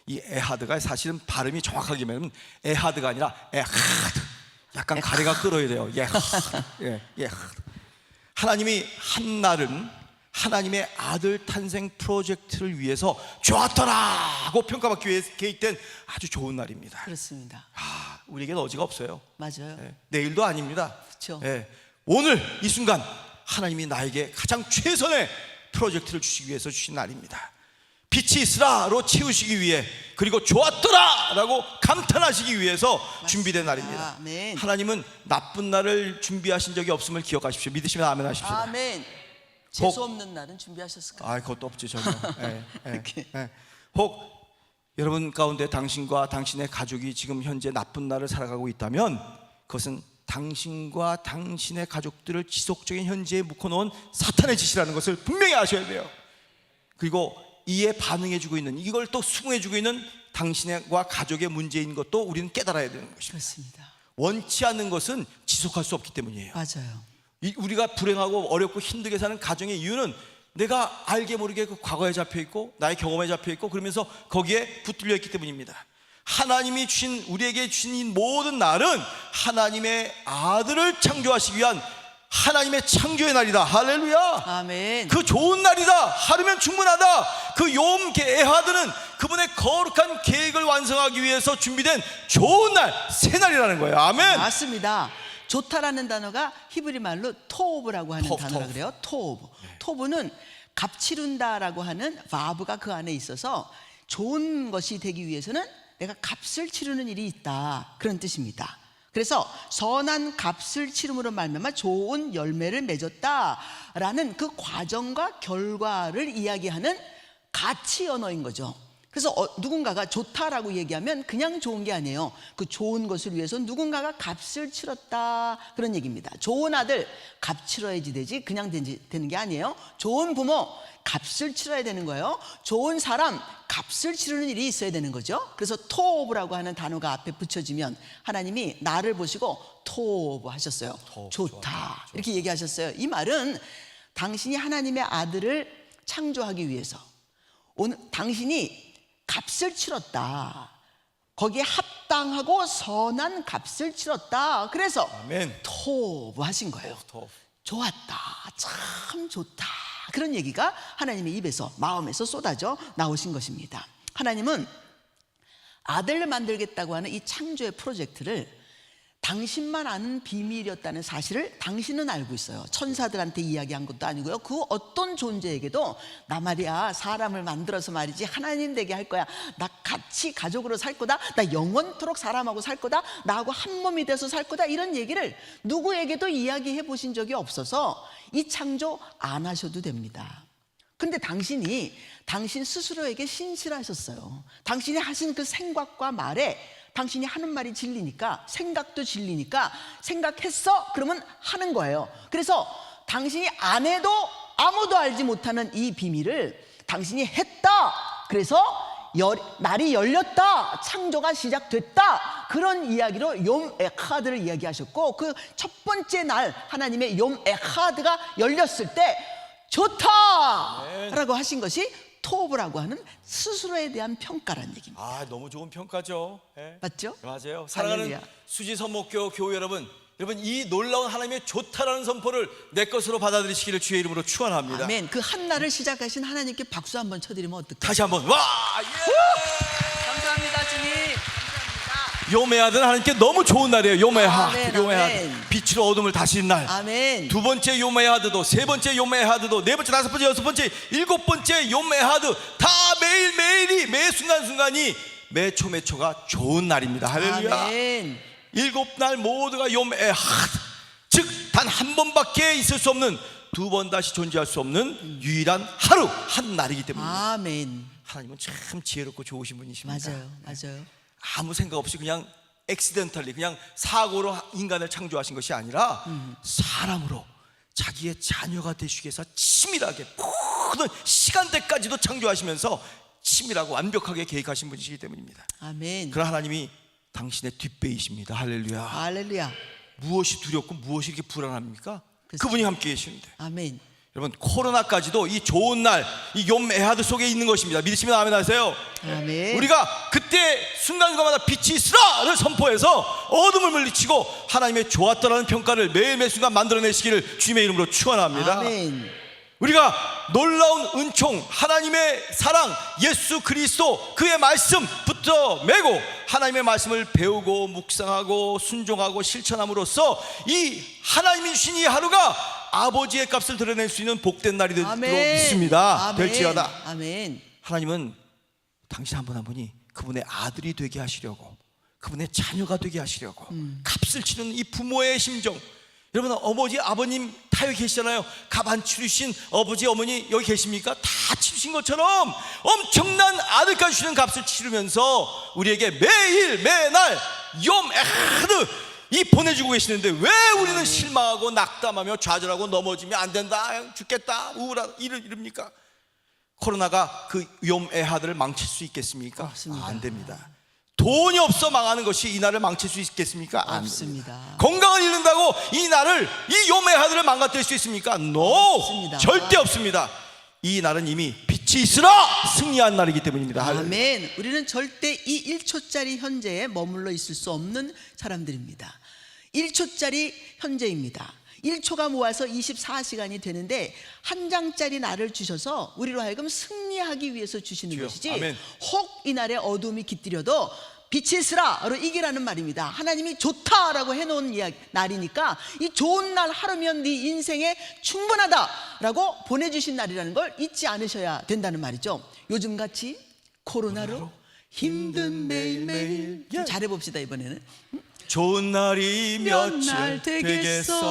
이 에하드가 사실은 발음이 정확하게 말하면 에하드가 아니라 에하드. 약간 가래가 끓어야 돼요. 에하드. 하나님이 한날은 하나님의 아들 탄생 프로젝트를 위해서 좋았더라고 평가받기 위해 계획된 아주 좋은 날입니다. 그렇습니다. 우리에게는 어지가 없어요. 맞아요. 내일도 아닙니다. 그렇죠. 오늘 이 순간 하나님이 나에게 가장 최선의 프로젝트를 주시기 위해서 주신 날입니다. 빛이 있으라로 채우시기 위해, 그리고 좋았더라라고 감탄하시기 위해서 맞습니다. 준비된 날입니다. 아멘. 하나님은 나쁜 날을 준비하신 적이 없음을 기억하십시오. 믿으시면 아멘 하십시오. 아멘. 재수 없는 날은 준비하셨을까요? 그것도 없죠 전혀. 혹 여러분 가운데 당신과 당신의 가족이 지금 현재 나쁜 날을 살아가고 있다면 그것은 당신과 당신의 가족들을 지속적인 현재에 묶어놓은 사탄의 짓이라는 것을 분명히 아셔야 돼요. 그리고 이에 반응해주고 있는, 이걸 또 수긍해주고 있는 당신과 가족의 문제인 것도 우리는 깨달아야 되는 것입니다. 그렇습니다. 원치 않는 것은 지속할 수 없기 때문이에요. 맞아요. 우리가 불행하고 어렵고 힘들게 사는 가정의 이유는 내가 알게 모르게 그 과거에 잡혀있고 나의 경험에 잡혀있고 그러면서 거기에 붙들려 있기 때문입니다. 하나님이 주신, 우리에게 주신 이 모든 날은 하나님의 아들을 창조하시기 위한 하나님의 창조의 날이다. 할렐루야. 아멘. 그 좋은 날이다. 하루면 충분하다. 그 욤 에하드는 그분의 거룩한 계획을 완성하기 위해서 준비된 좋은 날, 새 날이라는 거예요. 아멘. 맞습니다. 좋다라는 단어가 히브리 말로 토브라고 하는 단어라 그래요. 토브. 토브는 값치른다라고 하는 바브가 그 안에 있어서 좋은 것이 되기 위해서는 내가 값을 치르는 일이 있다, 그런 뜻입니다. 그래서 선한 값을 치름으로 말미암아 좋은 열매를 맺었다라는 그 과정과 결과를 이야기하는 가치 언어인 거죠. 그래서 누군가가 좋다라고 얘기하면 그냥 좋은 게 아니에요. 그 좋은 것을 위해서 누군가가 값을 치렀다, 그런 얘기입니다. 좋은 아들 값 치러야지 되지 그냥 되는 게 아니에요. 좋은 부모 값을 치러야 되는 거예요. 좋은 사람 값을 치르는 일이 있어야 되는 거죠. 그래서 토브라고 하는 단어가 앞에 붙여지면 하나님이 나를 보시고 토브 하셨어요. 좋다 이렇게 얘기하셨어요. 이 말은 당신이 하나님의 아들을 창조하기 위해서 오늘 당신이 값을 치렀다, 거기에 합당하고 선한 값을 치렀다. 그래서 아멘. 토브 하신 거예요. 좋았다, 참 좋다, 그런 얘기가 하나님의 입에서, 마음에서 쏟아져 나오신 것입니다. 하나님은 아들을 만들겠다고 하는 이 창조의 프로젝트를 당신만 아는 비밀이었다는 사실을 당신은 알고 있어요. 천사들한테 이야기한 것도 아니고요. 그 어떤 존재에게도 나 말이야 사람을 만들어서 말이지 하나님 되게 할 거야, 나 같이 가족으로 살 거다, 나 영원토록 사람하고 살 거다, 나하고 한 몸이 돼서 살 거다, 이런 얘기를 누구에게도 이야기해 보신 적이 없어서 이 창조 안 하셔도 됩니다. 근데 당신이 당신 스스로에게 신실하셨어요. 당신이 하신 그 생각과 말에 당신이 하는 말이 진리니까, 생각도 진리니까 생각했어? 그러면 하는 거예요. 그래서 당신이 안 해도 아무도 알지 못하는 이 비밀을 당신이 했다, 그래서 날이 열렸다, 창조가 시작됐다, 그런 이야기로 욤 에하드를 이야기하셨고, 그 첫 번째 날 하나님의 욤 에하드가 열렸을 때 좋다 라고 하신 것이 토브라고 하는 스스로에 대한 평가라는 얘기입니다. 아, 너무 좋은 평가죠. 예. 맞죠? 맞아요. 사랑하는 할렐루야. 수지 선목교 교회 여러분, 이 놀라운 하나님의 좋다라는 선포를 내 것으로 받아들이시기를 주의 이름으로 축원합니다. 아멘. 그 한 날을 시작하신 하나님께 박수 한번 쳐드리면 어떨까요? 다시 한번 와! 예! 감사합니다, 주님. 요메하드는 하나님께 너무 좋은 날이에요. 요메하드, 아멘, 요메하드. 아멘. 빛으로 어둠을 다스린 날. 아멘. 두 번째 요메하드도, 세 번째 요메하드도, 네 번째, 다섯 번째, 여섯 번째, 일곱 번째 요메하드, 다 매일매일이, 매 순간순간이, 매초매초가 좋은 날입니다. 할렐루야. 아멘. 일곱 날 모두가 요메하드, 즉 단 한 번밖에 있을 수 없는, 두 번 다시 존재할 수 없는 유일한 하루, 한 날이기 때문입니다. 아멘. 하나님은 참 지혜롭고 좋으신 분이십니다. 맞아요. 아무 생각 없이 그냥 액시덴털리, 그냥 사고로 인간을 창조하신 것이 아니라 사람으로 자기의 자녀가 되시기 위해서 치밀하게 모든 시간대까지도 창조하시면서 치밀하고 완벽하게 계획하신 분이시기 때문입니다. 아멘. 그런 하나님이 당신의 뒷배이십니다. 할렐루야. 할렐루야. 무엇이 두렵고 무엇이 이렇게 불안합니까? 그렇죠. 그분이 함께 계시는데. 아멘. 여러분, 코로나까지도 이 좋은 날, 이 욤에하드 속에 있는 것입니다. 믿으시면 아멘 하세요. 아멘. 우리가 그때 순간순간마다 빛이 있으라를 선포해서 어둠을 물리치고 하나님의 좋았다라는 평가를 매일매 순간 만들어내시기를 주님의 이름으로 축원합니다. 아멘. 우리가 놀라운 은총, 하나님의 사랑, 예수 그리스도 그의 말씀 붙어 매고 하나님의 말씀을 배우고 묵상하고 순종하고 실천함으로써 이 하나님이 주신 이 하루가 아버지의 값을 드러낼 수 있는 복된 날이 되도록 믿습니다. 아멘. 될지어다. 아멘. 하나님은 당신 한 분 한 분이 그분의 아들이 되게 하시려고, 그분의 자녀가 되게 하시려고 값을 치르는 이 부모의 심정. 여러분, 어머니 아버님 다 여기 계시잖아요. 값 안 치르신 아버지 어머니 여기 계십니까? 다 치르신 것처럼 엄청난 아들까지 주시는 값을 치르면서 우리에게 매일 매날 욤에하드 이 보내주고 계시는데 왜 우리는 실망하고 낙담하며 좌절하고 넘어지면 안 된다, 죽겠다, 우울하다 이럽니까? 코로나가 그 욤에하드를 망칠 수 있겠습니까? 없습니다. 안 됩니다. 돈이 없어 망하는 것이 이 나라를 망칠 수 있겠습니까? 안 없습니다. 됩니다. 건강을 잃는다고 이 나라를, 이 욤에하드를 망가뜨릴 수 있습니까? No! 없습니다. 절대 없습니다. 이 날은 이미 빛이 있으라 승리한 날이기 때문입니다. 아멘. 우리는 절대 이 1초짜리 현재에 머물러 있을 수 없는 사람들입니다. 1초짜리 현재입니다. 1초가 모아서 24시간이 되는데 한 장짜리 날을 주셔서 우리로 하여금 승리하기 위해서 주시는 주여, 것이지, 아멘. 혹 이 날에 어둠이 깃들여도 빛이 있으라로 이기라는 말입니다. 하나님이 좋다라고 해놓은 날이니까 이 좋은 날 하루면 네 인생에 충분하다라고 보내주신 날이라는 걸 잊지 않으셔야 된다는 말이죠. 요즘같이 코로나로 힘든 매일매일 좀 잘해봅시다 이번에는. 좋은 날이 몇 며칠 날 되겠어.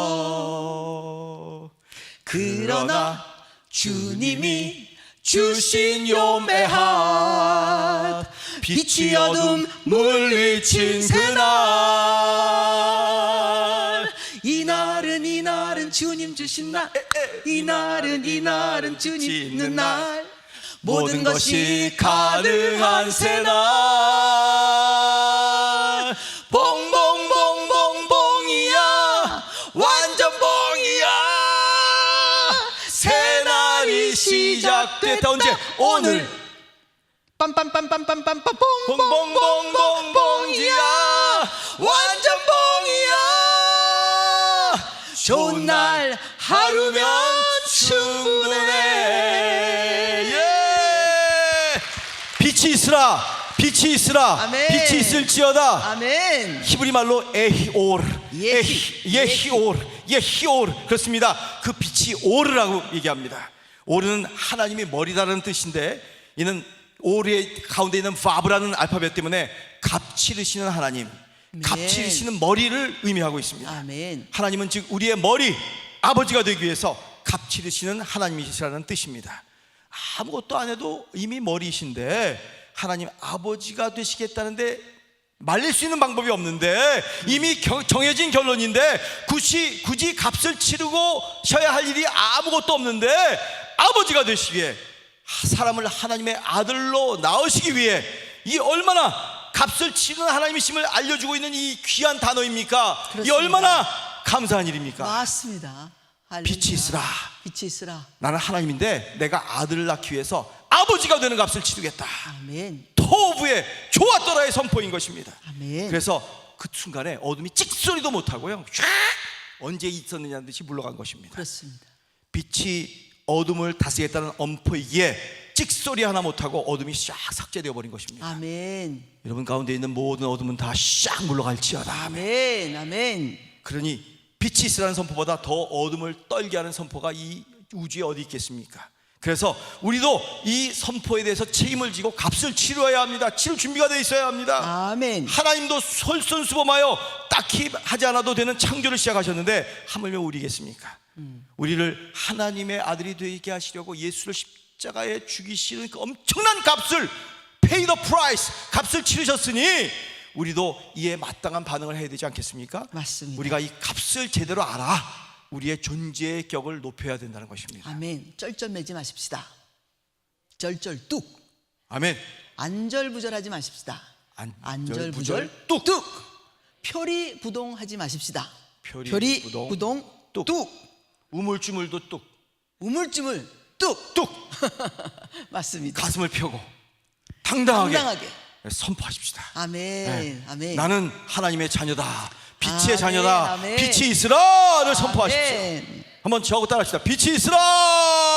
그러나 주님이 주신 요매한 빛이 어둠 물리친 그날, 이날은 주님 주신 날, 이날은 주님 있는 날, 모든 것이 가능한 새날. 봉봉봉봉봉이야, 완전 봉이야. 새날이 시작됐다. 언제? 오늘. 빰빰빰빰빰빰빰 봉봉봉봉봉이야, 완전 봉이야. 좋은 날 하루면 충분해. 예. 빛이 있으라, 빛이 있으라, 아멘. 빛이 있을지어다. 아멘. 히브리 말로 에히올, 예히올. 예히올. 그렇습니다. 그 빛이 오르라고 얘기합니다. 오르는 하나님의 머리다라는 뜻인데, 이는 오르의 가운데 있는 바브라는 알파벳 때문에 값치르시는 하나님, 값치르시는 머리를 의미하고 있습니다. 아멘. 하나님은 즉 우리의 머리, 아버지가 되기 위해서 값치르시는 하나님이시라는 뜻입니다. 아무것도 안 해도 이미 머리이신데 하나님 아버지가 되시겠다는데 말릴 수 있는 방법이 없는데, 이미 정해진 결론인데 굳이 값을 치르고 셔야 할 일이 아무것도 없는데, 아버지가 되시기에 사람을 하나님의 아들로 낳으시기 위해 이 얼마나 값을 치르는 하나님이심을 알려주고 있는 이 귀한 단어입니까? 그렇습니다. 이 얼마나 감사한 일입니까? 맞습니다. 할렐루야. 빛이 있으라. 빛이 있으라. 나는 하나님인데 내가 아들을 낳기 위해서 아버지가 되는 값을 치르겠다. 아멘. 토부의 좋았더라의 선포인 것입니다. 아멘. 그래서 그 순간에 어둠이 찍소리도 못하고요, 쫙 언제 있었느냐는 듯이 물러간 것입니다. 그렇습니다. 빛이 어둠을 다스리겠다는 엄포이기에 찍소리 하나 못하고 어둠이 싹 삭제되어 버린 것입니다. 아멘. 여러분 가운데 있는 모든 어둠은 다 싹 물러갈지어다. 아멘. 아멘. 그러니 빛이 있으라는 선포보다 더 어둠을 떨게 하는 선포가 이 우주에 어디 있겠습니까? 그래서 우리도 이 선포에 대해서 책임을 지고 값을 치러야 합니다. 치를 준비가 되어 있어야 합니다. 아멘. 하나님도 솔선수범하여 딱히 하지 않아도 되는 창조를 시작하셨는데 하물며 우리겠습니까? 우리를 하나님의 아들이 되게 하시려고 예수를 십자가에 죽이시는 그 엄청난 값을, pay the price, 값을 치르셨으니 우리도 이에 마땅한 반응을 해야 되지 않겠습니까? 맞습니다. 우리가 이 값을 제대로 알아 우리의 존재의 격을 높여야 된다는 것입니다. 아멘. 쩔쩔매지 마십시다. 쩔쩔뚝. 아멘. 안절부절하지 마십시다. 안절부절 뚝. 표리부동하지 마십시다. 표리부동 뚝. 우물쭈물도 뚝. 우물쭈물 뚝. 맞습니다. 가슴을 펴고 당당하게 선포하십시다. 아멘. 네. 아멘. 나는 하나님의 자녀다. 빛의 아멘, 자녀다. 아멘. 빛이 있으라를 선포하십시오. 아멘. 한번 저하고 따라합시다. 빛이 있으라.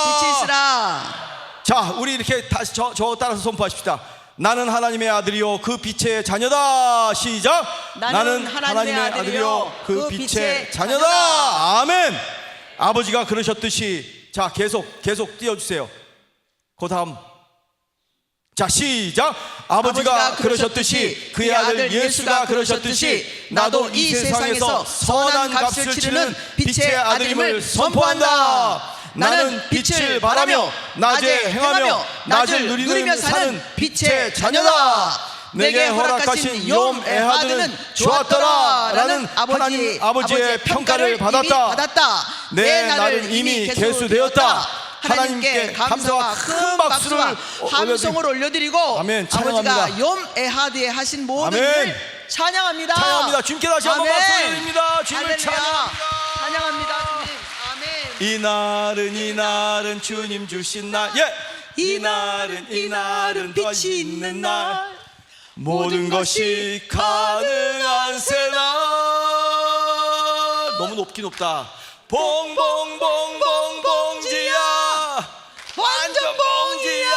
빛이 있으라. 자, 우리 이렇게 다시 저하고 따라서 선포하십시다. 나는 하나님의 아들이요 그 빛의 자녀다. 시작. 나는 하나님의 아들이요 그 빛의 자녀다. 아멘. 아버지가 그러셨듯이, 자 계속 띄워주세요. 그 다음, 자 시작. 아버지가 그러셨듯이, 그의 아들 예수가 그러셨듯이, 나도 이 세상에서 선한 값을 치르는 빛의 아들임을 선포한다. 나는 빛을 바라며 낮에 행하며 낮을 누리며 사는 빛의 자녀다. 내게 허락하신 욤 에하드는 좋았더라 라는 하나님 아버지의 평가를 받았다. 내 날은 이미 개수되었다. 하나님께 감사와 큰 박수를 함성을 올려드리고, 아멘. 찬양합니다. 아버지가 욤 에하드에 하신 모든 아멘. 일을 찬양합니다. 찬양합니다. 주님께 다시 한번 아멘. 박수 올립니다. 주님을 할렐루야. 찬양합니다. 찬양합니다. 주님. 아멘. 이날은 주님 주신 날, 이날은 빛이 있는 날, 모든 것이 가능한 새날. 너무 높다. 봉봉봉봉봉지야, 완전 봉지야.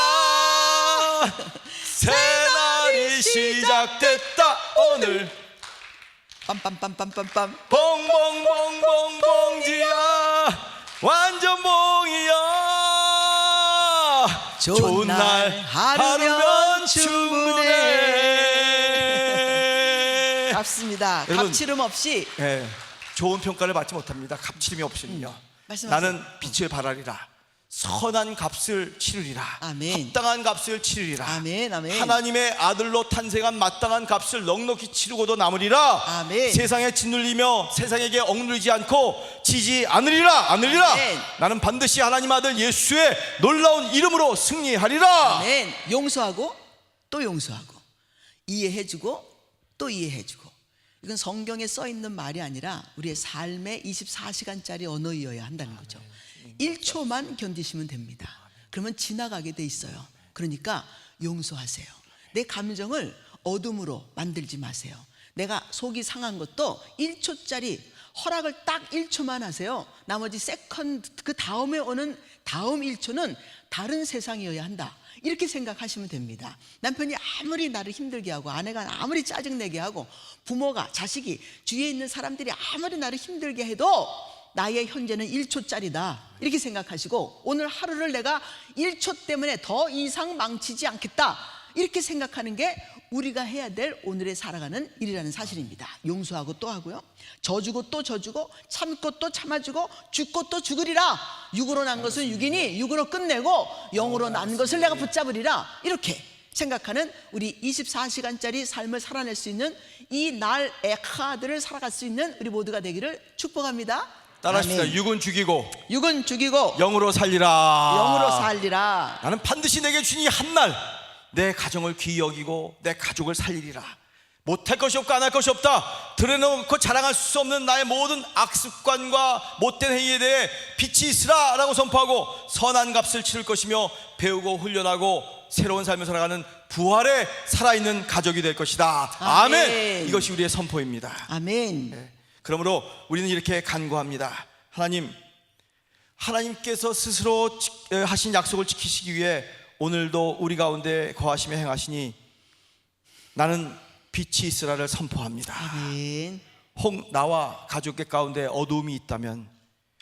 새날이 시작됐다. 오늘 빰빰빰빰빰빰. 봉봉봉봉봉지야, 완전 봉이야. 좋은 날 하루면 충분해. 맞습니다. 여러분, 갑치름 없이 예, 좋은 평가를 받지 못합니다. 갑치림이 없으면요. 말씀하세요. 나는 빛을 발하리라. 선한 값을 치르리라. 아멘. 합당한 값을 치르리라. 아멘, 아멘. 하나님의 아들로 탄생한 마땅한 값을 넉넉히 치르고도 남으리라. 아멘. 세상에 짓눌리며 세상에게 억누르지 않고 지지 않으리라. 아멘. 나는 반드시 하나님 아들 예수의 놀라운 이름으로 승리하리라. 아멘. 용서하고 또 용서하고, 이해해주고 또 이해해주고. 이건 성경에 써 있는 말이 아니라 우리의 삶의 24시간짜리 언어이어야 한다는 거죠. 1초만 견디시면 됩니다. 그러면 지나가게 돼 있어요. 그러니까 용서하세요. 내 감정을 어둠으로 만들지 마세요. 내가 속이 상한 것도 1초짜리 허락을 딱 1초만 하세요. 나머지 세컨드, 그 다음에 오는 다음 1초는 다른 세상이어야 한다. 이렇게 생각하시면 됩니다. 남편이 아무리 나를 힘들게 하고, 아내가 아무리 짜증내게 하고, 부모가, 자식이, 주위에 있는 사람들이 아무리 나를 힘들게 해도 나의 현재는 1초짜리다. 이렇게 생각하시고, 오늘 하루를 내가 1초 때문에 더 이상 망치지 않겠다. 이렇게 생각하는 게 우리가 해야 될 오늘의 살아가는 일이라는 사실입니다. 용서하고 또 하고요, 져주고 또 져주고, 참고 또 참아주고, 죽고 또 죽으리라. 육으로 난 것은 육이니 육으로 끝내고 영으로 난 것을 내가 붙잡으리라. 이렇게 생각하는 우리 24시간짜리 삶을 살아낼 수 있는 이 날 에카드를 살아갈 수 있는 우리 모두가 되기를 축복합니다. 따라하십시다. 아멘. 육은 죽이고 육은 죽이고 영으로 살리라. 영으로 살리라. 나는 반드시 내게 주니 한 날 내 가정을 귀히 여기고 내 가족을 살리리라. 못할 것이 없고 안 할 것이 없다. 드러내놓고 자랑할 수 없는 나의 모든 악습관과 못된 행위에 대해 빛이 있으라 라고 선포하고 선한 값을 치를 것이며 배우고 훈련하고 새로운 삶을 살아가는 부활에 살아있는 가족이 될 것이다. 아멘. 아멘. 이것이 우리의 선포입니다. 아멘. 그러므로 우리는 이렇게 간구합니다. 하나님께서 스스로 하신 약속을 지키시기 위해 오늘도 우리 가운데 거하시며 행하시니 나는 빛이 있으라를 선포합니다. 아멘. 혹 나와 가족의 가운데 어두움이 있다면,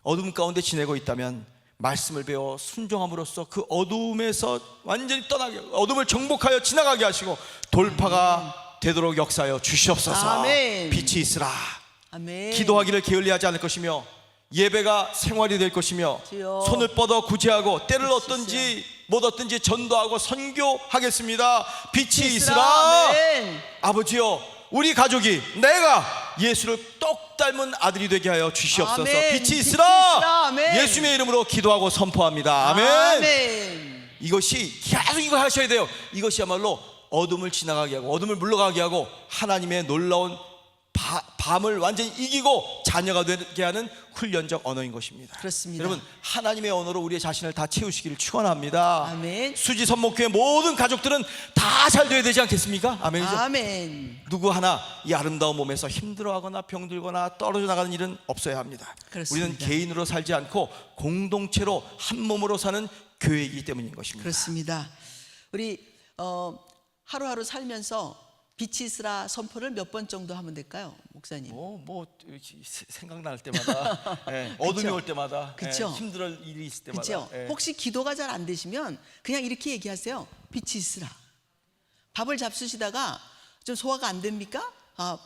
어둠 가운데 지내고 있다면 말씀을 배워 순종함으로써 그 어두움에서 완전히 떠나게, 어둠을 정복하여 지나가게 하시고 돌파가 되도록 역사하여 주시옵소서. 아멘. 빛이 있으라. 아멘. 기도하기를 게을리하지 않을 것이며 예배가 생활이 될 것이며 주여. 손을 뻗어 구제하고 때를 빛이 얻든지 못 얻든지 전도하고 선교하겠습니다. 빛이 있으라. 있으라. 아멘. 아버지여, 우리 가족이 내가 예수를 똑 닮은 아들이 되게 하여 주시옵소서. 아멘. 빛이 빛이 있으라. 있으라. 아멘. 예수님의 이름으로 기도하고 선포합니다. 아멘. 아멘. 이것이 계속 이거 하셔야 돼요. 이것이야말로 어둠을 지나가게 하고 어둠을 물러가게 하고 하나님의 놀라운 밤을 완전히 이기고 자녀가 되게 하는 훈련적 언어인 것입니다. 그렇습니다. 여러분, 하나님의 언어로 우리의 자신을 다 채우시기를 축원합니다. 아멘. 수지 선목교회 모든 가족들은 다 잘 돼야 되지 않겠습니까? 아멘이죠. 아멘. 누구 하나 이 아름다운 몸에서 힘들어하거나 병들거나 떨어져 나가는 일은 없어야 합니다. 그렇습니다. 우리는 개인으로 살지 않고 공동체로 한 몸으로 사는 교회이기 때문인 것입니다. 그렇습니다. 우리 하루하루 살면서 빛이 있으라 선포를 몇 번 정도 하면 될까요, 목사님? 생각날 때마다 어둠이 그쵸? 올 때마다 그쵸? 힘들 일이 있을 때마다 그렇죠? 혹시 기도가 잘 안 되시면 그냥 이렇게 얘기하세요. 빛이 있으라. 밥을 잡수시다가 좀 소화가 안 됩니까?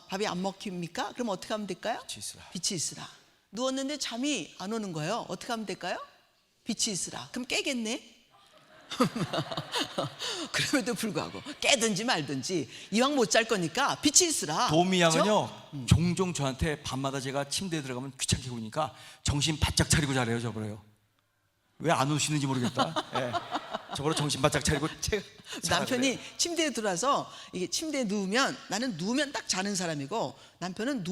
밥이 안 먹힙니까? 그럼 어떻게 하면 될까요? 빛이 있으라. 빛이 있으라. 누웠는데 잠이 안 오는 거예요. 어떻게 하면 될까요? 빛이 있으라. 그럼 깨겠네. 그럼에도 불구하고 깨든지 말든지 이왕 못 잘 거니까 빛이 있으라. 도미 양은요, 그렇죠? 종종 저한테 밤마다 제가 침대에 들어가면 귀찮게 구니까 정신 바짝 차리고 자래요. 저보래요. 왜 안 오시는지 모르겠다. 저보러 정신 바짝 차리고 제가 남편이 침대에 들어와서 이게 침대에 누우면, 나는 누우면 딱 자는 사람이고 남편은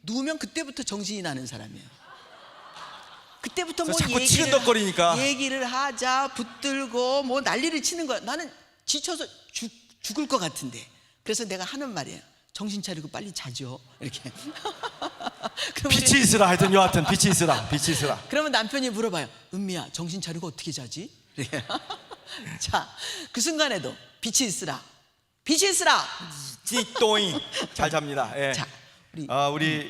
누우면 그때부터 정신이 나는 사람이에요. 그때부터 뭐 자꾸 치근덕거리니까. 얘기를 하자, 붙들고 뭐 난리를 치는 거야. 나는 지쳐서 죽을 것 같은데. 그래서 내가 하는 말이에요. 정신 차리고 빨리 자죠. 이렇게. 그럼 빛이 있으라. 하여튼 여하튼 빛이 있으라. 빛이 있으라. 그러면 남편이 물어봐요. 은미야, 정신 차리고 어떻게 자지? 이렇게. 자, 그 순간에도 빛이 있으라. 빛이 있으라. 띠또잉 잘 잡니다. 자, 우리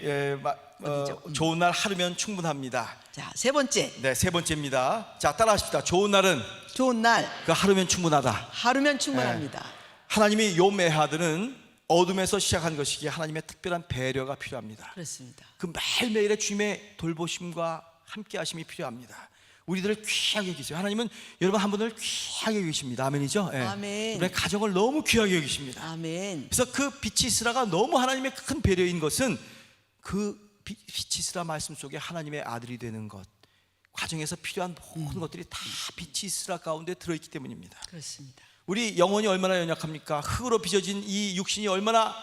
좋은 날 하루면 충분합니다. 자, 세 번째. 네, 세 번째입니다. 자, 따라하십시다. 좋은 날은 좋은 날 그 하루면 충분하다. 하루면 충분합니다. 하나님이 욥의 아들은 어둠에서 시작한 것이기에 하나님의 특별한 배려가 필요합니다. 그렇습니다. 그 매일매일의 주님의 돌보심과 함께 하심이 필요합니다. 우리들을 귀하게 여기세요. 하나님은 여러분 한 분을 귀하게 여기십니다. 아멘이죠? 예. 아멘. 우리의 가정을 너무 귀하게 여기십니다. 아멘. 그래서 그 빛이 있으라가 너무 하나님의 큰 배려인 것은 그 빛이 있으라 말씀 속에 하나님의 아들이 되는 것, 과정에서 필요한 모든 것들이 다 빛이 있으라 가운데 들어있기 때문입니다. 그렇습니다. 우리 영혼이 얼마나 연약합니까? 흙으로 빚어진 이 육신이 얼마나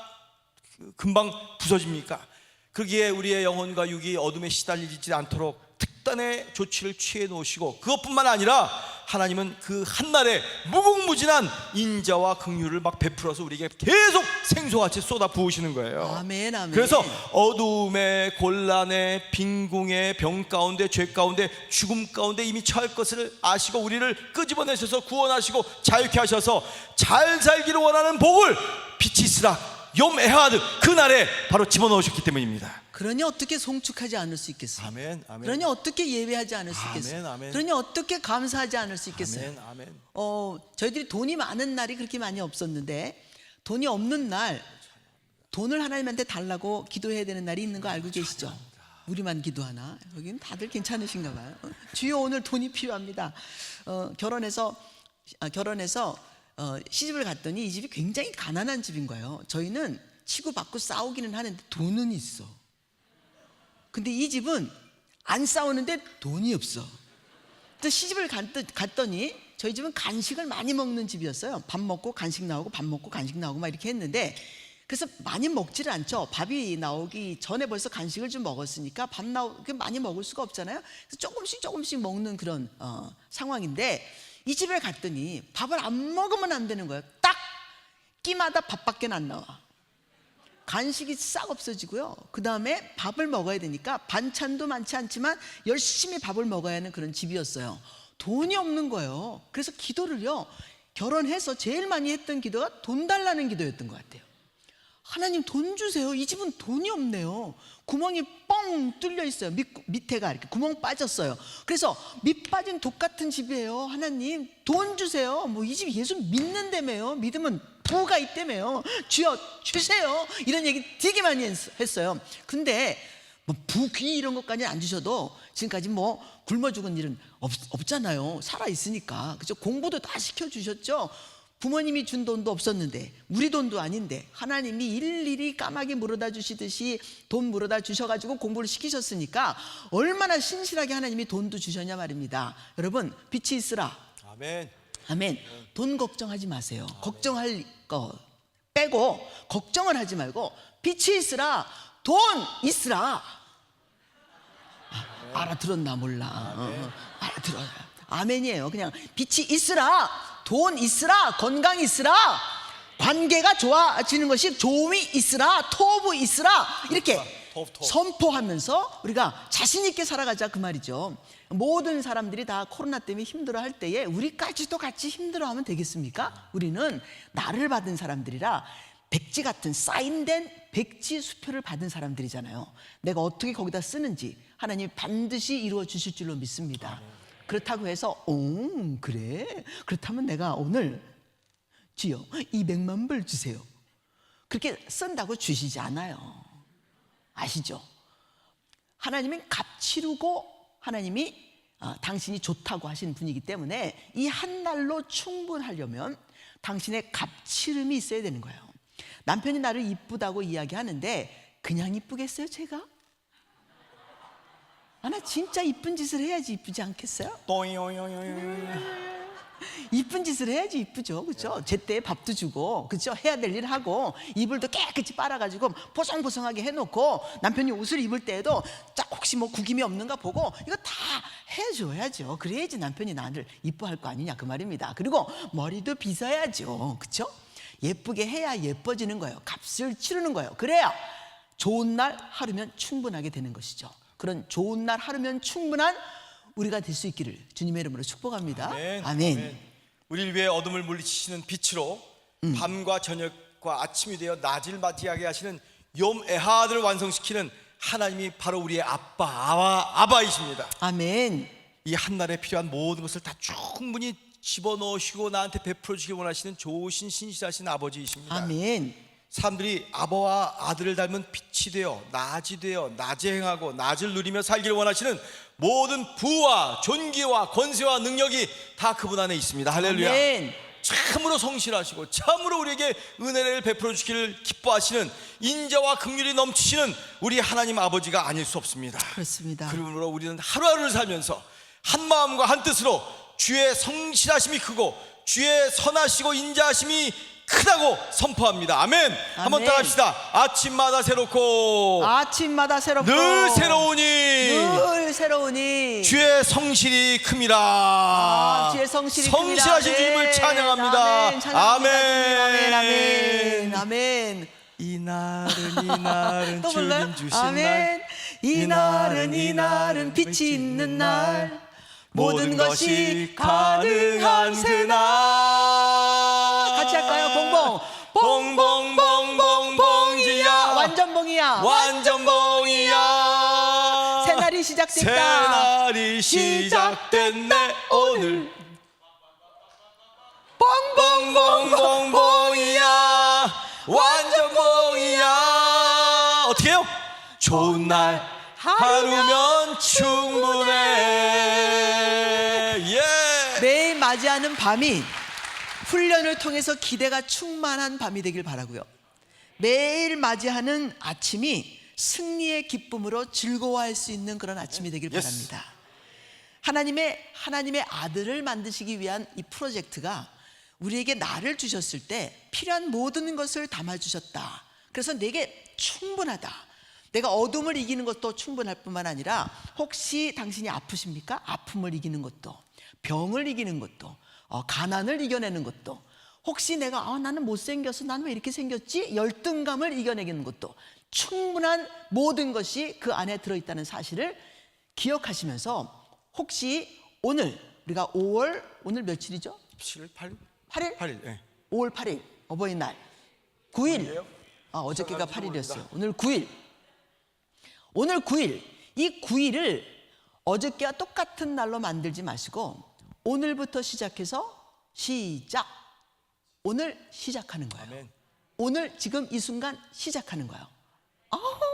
금방 부서집니까? 그러기에 우리의 영혼과 육이 어둠에 시달리지 않도록 특단의 조치를 취해 놓으시고, 그것뿐만 아니라 하나님은 그 한날에 무궁무진한 인자와 긍휼을 막 베풀어서 우리에게 계속 생수같이 쏟아 부으시는 거예요. 아멘, 아멘. 그래서 어두움에, 곤란에, 빈궁에, 병 가운데, 죄 가운데, 죽음 가운데 이미 처할 것을 아시고 우리를 끄집어내셔서 구원하시고 자유케 하셔서 잘 살기를 원하는 복을 빛이 있으라 욤 에하드 그날에 바로 집어넣으셨기 때문입니다. 그러니 어떻게 송축하지 않을 수 있겠어요? 아멘, 아멘. 그러니 어떻게 예배하지 않을 수 아멘, 있겠어요? 아멘. 그러니 어떻게 감사하지 않을 수 있겠어요? 아멘, 아멘. 저희들이 돈이 많은 날이 그렇게 많이 없었는데, 돈이 없는 날 돈을 하나님한테 달라고 기도해야 되는 날이 있는 거 알고 계시죠? 우리만 기도하나? 여기는 다들 괜찮으신가 봐요. 주여, 오늘 돈이 필요합니다. 결혼해서 시집을 갔더니 이 집이 굉장히 가난한 집인 거예요. 저희는 치고받고 싸우기는 하는데 돈은 있어. 근데 이 집은 안 싸우는데 돈이 없어. 또 시집을 갔더니 저희 집은 간식을 많이 먹는 집이었어요. 밥 먹고 간식 나오고 밥 먹고 간식 나오고 막 이렇게 했는데, 그래서 많이 먹지를 않죠. 밥이 나오기 전에 벌써 간식을 좀 먹었으니까 밥 나오게 많이 먹을 수가 없잖아요. 그래서 조금씩 먹는 그런 상황인데, 이 집에 갔더니 밥을 안 먹으면 안 되는 거예요. 딱 끼마다 밥밖에 안 나와. 간식이 싹 없어지고요. 그 다음에 밥을 먹어야 되니까 반찬도 많지 않지만 열심히 밥을 먹어야 하는 그런 집이었어요. 돈이 없는 거예요. 그래서 기도를요, 결혼해서 제일 많이 했던 기도가 돈 달라는 기도였던 것 같아요. 하나님, 돈 주세요. 이 집은 돈이 없네요. 구멍이 뻥 뚫려 있어요. 밑에가 이렇게 구멍 빠졌어요. 그래서 밑 빠진 독 같은 집이에요. 하나님, 돈 주세요. 뭐 이 집 예수 믿는다며요. 믿으면 부가 있다며요. 주여 주세요. 이런 얘기 되게 많이 했어요. 근데 뭐 부귀 이런 것까지 안 주셔도 지금까지 뭐 굶어 죽은 일은 없잖아요. 살아 있으니까. 그죠? 공부도 다 시켜 주셨죠. 부모님이 준 돈도 없었는데, 우리 돈도 아닌데 하나님이 일일이 까마귀 물어다 주시듯이 돈 물어다 주셔가지고 공부를 시키셨으니까 얼마나 신실하게 하나님이 돈도 주셨냐 말입니다. 여러분, 빛이 있으라. 아멘. 아멘. 돈 걱정하지 마세요. 걱정할 거 빼고 걱정을 하지 말고 빛이 있으라, 돈 있으라. 알아들었나 몰라. 알아들어요. 아멘이에요. 그냥 빛이 있으라, 돈 있으라, 건강 있으라, 관계가 좋아지는 것이 조음이 있으라, 토부 있으라, 이렇게 선포하면서 우리가 자신 있게 살아가자, 그 말이죠. 모든 사람들이 다 코로나 때문에 힘들어할 때에 우리까지도 같이 힘들어하면 되겠습니까? 우리는 나를 받은 사람들이라 백지 같은 사인된 백지 수표를 받은 사람들이잖아요. 내가 어떻게 거기다 쓰는지 하나님이 반드시 이루어 주실 줄로 믿습니다. 그렇다고 해서 그래? 그렇다면 내가 오늘 주여 200만 불 주세요, 그렇게 쓴다고 주시지 않아요. 아시죠? 하나님은 값치르고 하나님이 당신이 좋다고 하신 분이기 때문에 이 한 날로 충분하려면 당신의 값치름이 있어야 되는 거예요. 남편이 나를 이쁘다고 이야기하는데 그냥 이쁘겠어요, 제가? 나 진짜 이쁜 짓을 해야지 이쁘지 않겠어요? 이쁜 짓을 해야지 이쁘죠, 그렇죠? 제때에 밥도 주고, 그렇죠? 해야 될 일 하고, 이불도 깨끗이 빨아가지고 보송보송하게 해놓고, 남편이 옷을 입을 때에도 혹시 뭐 구김이 없는가 보고, 이거 다 해줘야죠. 그래야지 남편이 나를 이뻐할 거 아니냐, 그 말입니다. 그리고 머리도 빗어야죠, 그렇죠? 예쁘게 해야 예뻐지는 거예요. 값을 치르는 거예요. 그래야 좋은 날 하루면 충분하게 되는 것이죠. 그런 좋은 날 하루면 충분한 우리가 될 수 있기를 주님의 이름으로 축복합니다. 아멘. 아멘. 아멘. 우리를 위해 어둠을 물리치시는 빛으로 밤과 저녁과 아침이 되어 낮을 맞이하게 하시는 욤 에하드를 완성시키는 하나님이 바로 우리의 아바이십니다. 아멘. 이 한날에 필요한 모든 것을 다 충분히 집어넣으시고 나한테 베풀어 주길 원하시는 좋으신 신실하신 아버지이십니다. 아멘. 사람들이 아버와 아들을 닮은 빛이 되어 낮이 되어 낮에 행하고 낮을 누리며 살기를 원하시는 모든 부와 존귀와 권세와 능력이 다 그분 안에 있습니다. 할렐루야. 아멘. 참으로 성실하시고 참으로 우리에게 은혜를 베풀어 주기를 기뻐하시는 인자와 긍휼이 넘치시는 우리 하나님 아버지가 아닐 수 없습니다. 그렇습니다. 그러므로 우리는 하루하루를 살면서 한 마음과 한 뜻으로 주의 성실하심이 크고 주의 선하시고 인자하심이 크다고 선포합니다. 아멘. 한번 아멘. 따라합시다. 아침마다 새롭고 아침마다 새롭고 늘 새로우니 늘 새로우니 주의 성실이 큽니다. 주의 성실이 성실하신 큽니다. 주님을 아멘. 찬양합니다. 아멘. 찬양합니다. 아멘. 아멘. 아멘. 이날은 또 불러요? 주님 주신 아멘. 날 이날은 빛이 있는 날 모든 것이 가능한 그날. 같이 할까요? 봉봉 봉봉봉봉봉지야 완전 봉이야. 완전 봉이야 새날이 시작됐다. 새날이 시작됐네 오늘 봉봉봉봉봉이야 완전 봉이야. 어떻게 해요? 좋은 날 하루면 충분해. 예. 매일 맞이하는 밤이 훈련을 통해서 기대가 충만한 밤이 되길 바라고요. 매일 맞이하는 아침이 승리의 기쁨으로 즐거워할 수 있는 그런 아침이 되길 Yes. 바랍니다. 하나님의 아들을 만드시기 위한 이 프로젝트가 우리에게 나를 주셨을 때 필요한 모든 것을 담아주셨다. 그래서 내게 충분하다. 내가 어둠을 이기는 것도 충분할 뿐만 아니라 혹시 당신이 아프십니까? 아픔을 이기는 것도, 병을 이기는 것도, 가난을 이겨내는 것도, 혹시 내가 나는 못생겨서 나는 왜 이렇게 생겼지? 열등감을 이겨내는 것도 충분한 모든 것이 그 안에 들어있다는 사실을 기억하시면서 혹시 오늘 우리가 5월 오늘 며칠이죠? 7, 8일? 8일? 8일. 예. 5월 8일 어버이날 9일. 어저께가 8일이었어요. 오늘 9일. 오늘 9일. 이 9일을 어저께와 똑같은 날로 만들지 마시고 오늘부터 시작해서 시작. 오늘 시작하는 거예요. 아멘. 오늘 지금 이 순간 시작하는 거예요.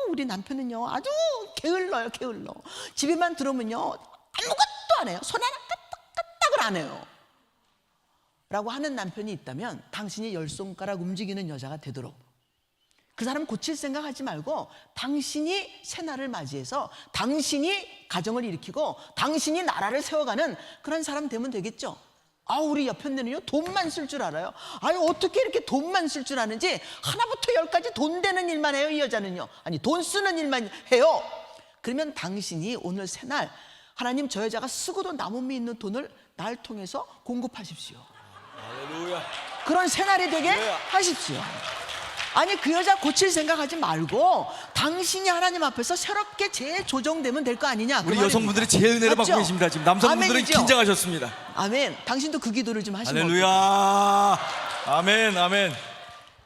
우리 남편은요 아주 게을러요. 게을러. 집에만 들어오면요 아무것도 안 해요. 손 하나 까딱까딱을 안 해요. 라고 하는 남편이 있다면 당신이 10손가락 움직이는 여자가 되도록 그 사람 고칠 생각하지 말고 당신이 새날을 맞이해서 당신이 가정을 일으키고 당신이 나라를 세워가는 그런 사람 되면 되겠죠. 우리 옆에 언니는요 돈만 쓸 줄 알아요. 어떻게 이렇게 돈만 쓸 줄 아는지 하나부터 열까지 돈 되는 일만 해요. 이 여자는요. 아니 돈 쓰는 일만 해요. 그러면 당신이 오늘 새날 하나님 저 여자가 쓰고도 남음이 있는 돈을 날 통해서 공급하십시오. 할렐루야. 그런 새날이 되게 하십시오. 아니 그 여자 고칠 생각하지 말고 당신이 하나님 앞에서 새롭게 재조정되면 될 거 아니냐. 그 우리 말입니다. 여성분들이 제일 은혜를 받고 맞죠? 계십니다. 지금 남성분들은 아멘이죠? 긴장하셨습니다. 아멘. 당신도 그 기도를 좀 하시면 할렐루야. 아멘. 아멘.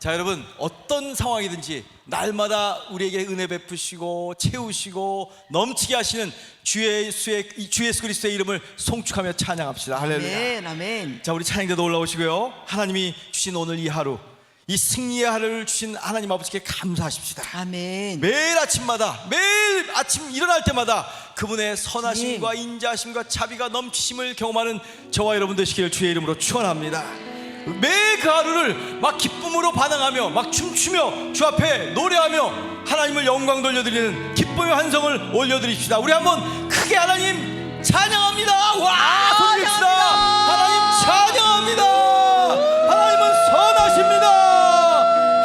자 여러분 어떤 상황이든지 날마다 우리에게 은혜 베푸시고 채우시고 넘치게 하시는 주 예수 그리스도의 이름을 송축하며 찬양합시다. 할렐루야. 아멘. 아멘. 자 우리 찬양대도 올라오시고요. 하나님이 주신 오늘 이 하루 이 승리의 하루를 주신 하나님 아버지께 감사하십시다. 아멘. 매일 아침마다 매일 아침 일어날 때마다 그분의 선하심과 인자하심과 자비가 넘치심을 경험하는 저와 여러분 되시기를 주의 이름으로 축원합니다. 매일 그 하루를 막 기쁨으로 반응하며 막 춤추며 주 앞에 노래하며 하나님을 영광 돌려드리는 기쁨의 환성을 올려드립시다. 우리 한번 크게 하나님 찬양합니다. 와 소리칩시다. 하나님 찬양합니다. 하나님은 선하십니다.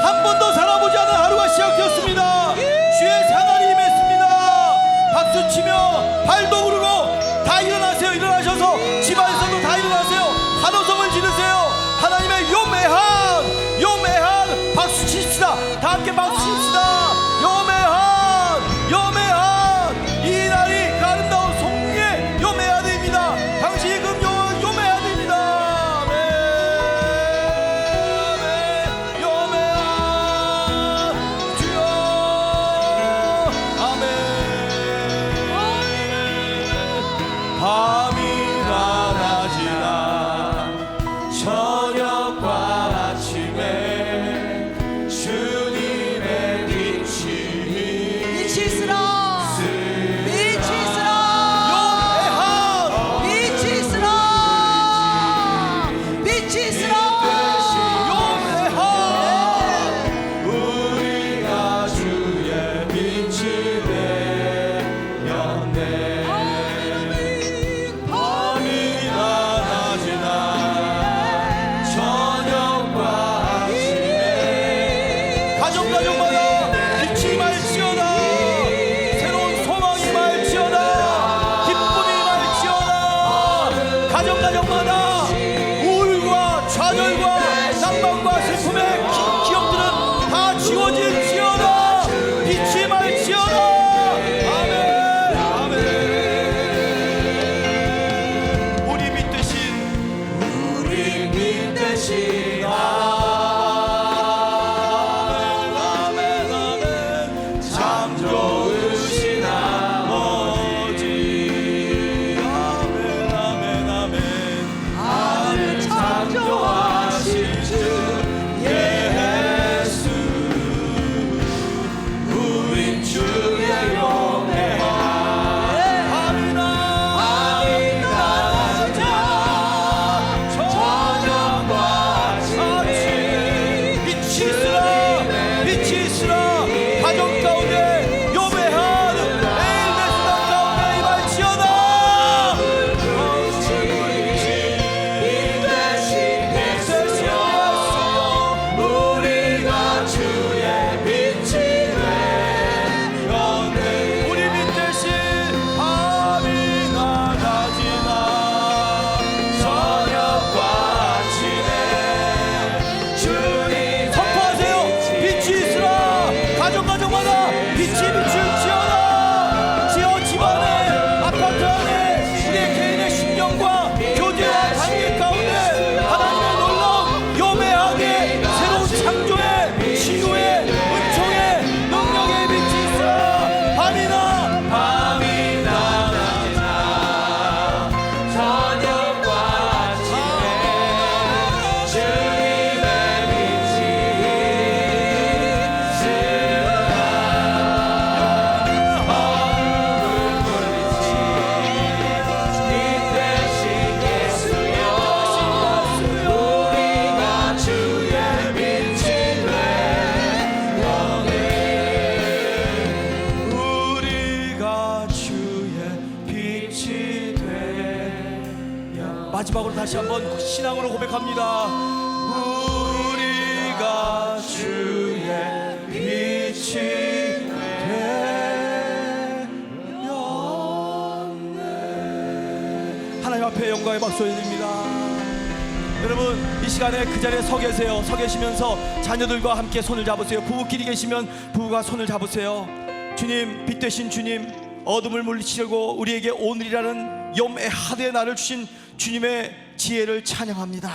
한 번도 살아보지 않은 하루가 시작되었습니다. 주의 사날이 임했습니다. 박수치며 발도 구르고 다 일어나세요. 일어나셔서 집안에서도 다 일어나세요. 환호성을 지르세요. 하나님의 요매한 박수 치십시다. 다 함께 박수 칩시다. 요매한 이 날이 가는 마지막으로 다시 한번 신앙으로 고백합니다. 우리가 주의 빛이 되었네. 하나님 앞에 영광의 박수 올립니다. 여러분, 이 시간에 그 자리에 서 계세요. 서 계시면서 자녀들과 함께 손을 잡으세요. 부부끼리 계시면 부부가 손을 잡으세요. 주님, 빛 되신 주님, 어둠을 물리치려고 우리에게 오늘이라는 염에하드의 날을 주신 주님의 지혜를 찬양합니다.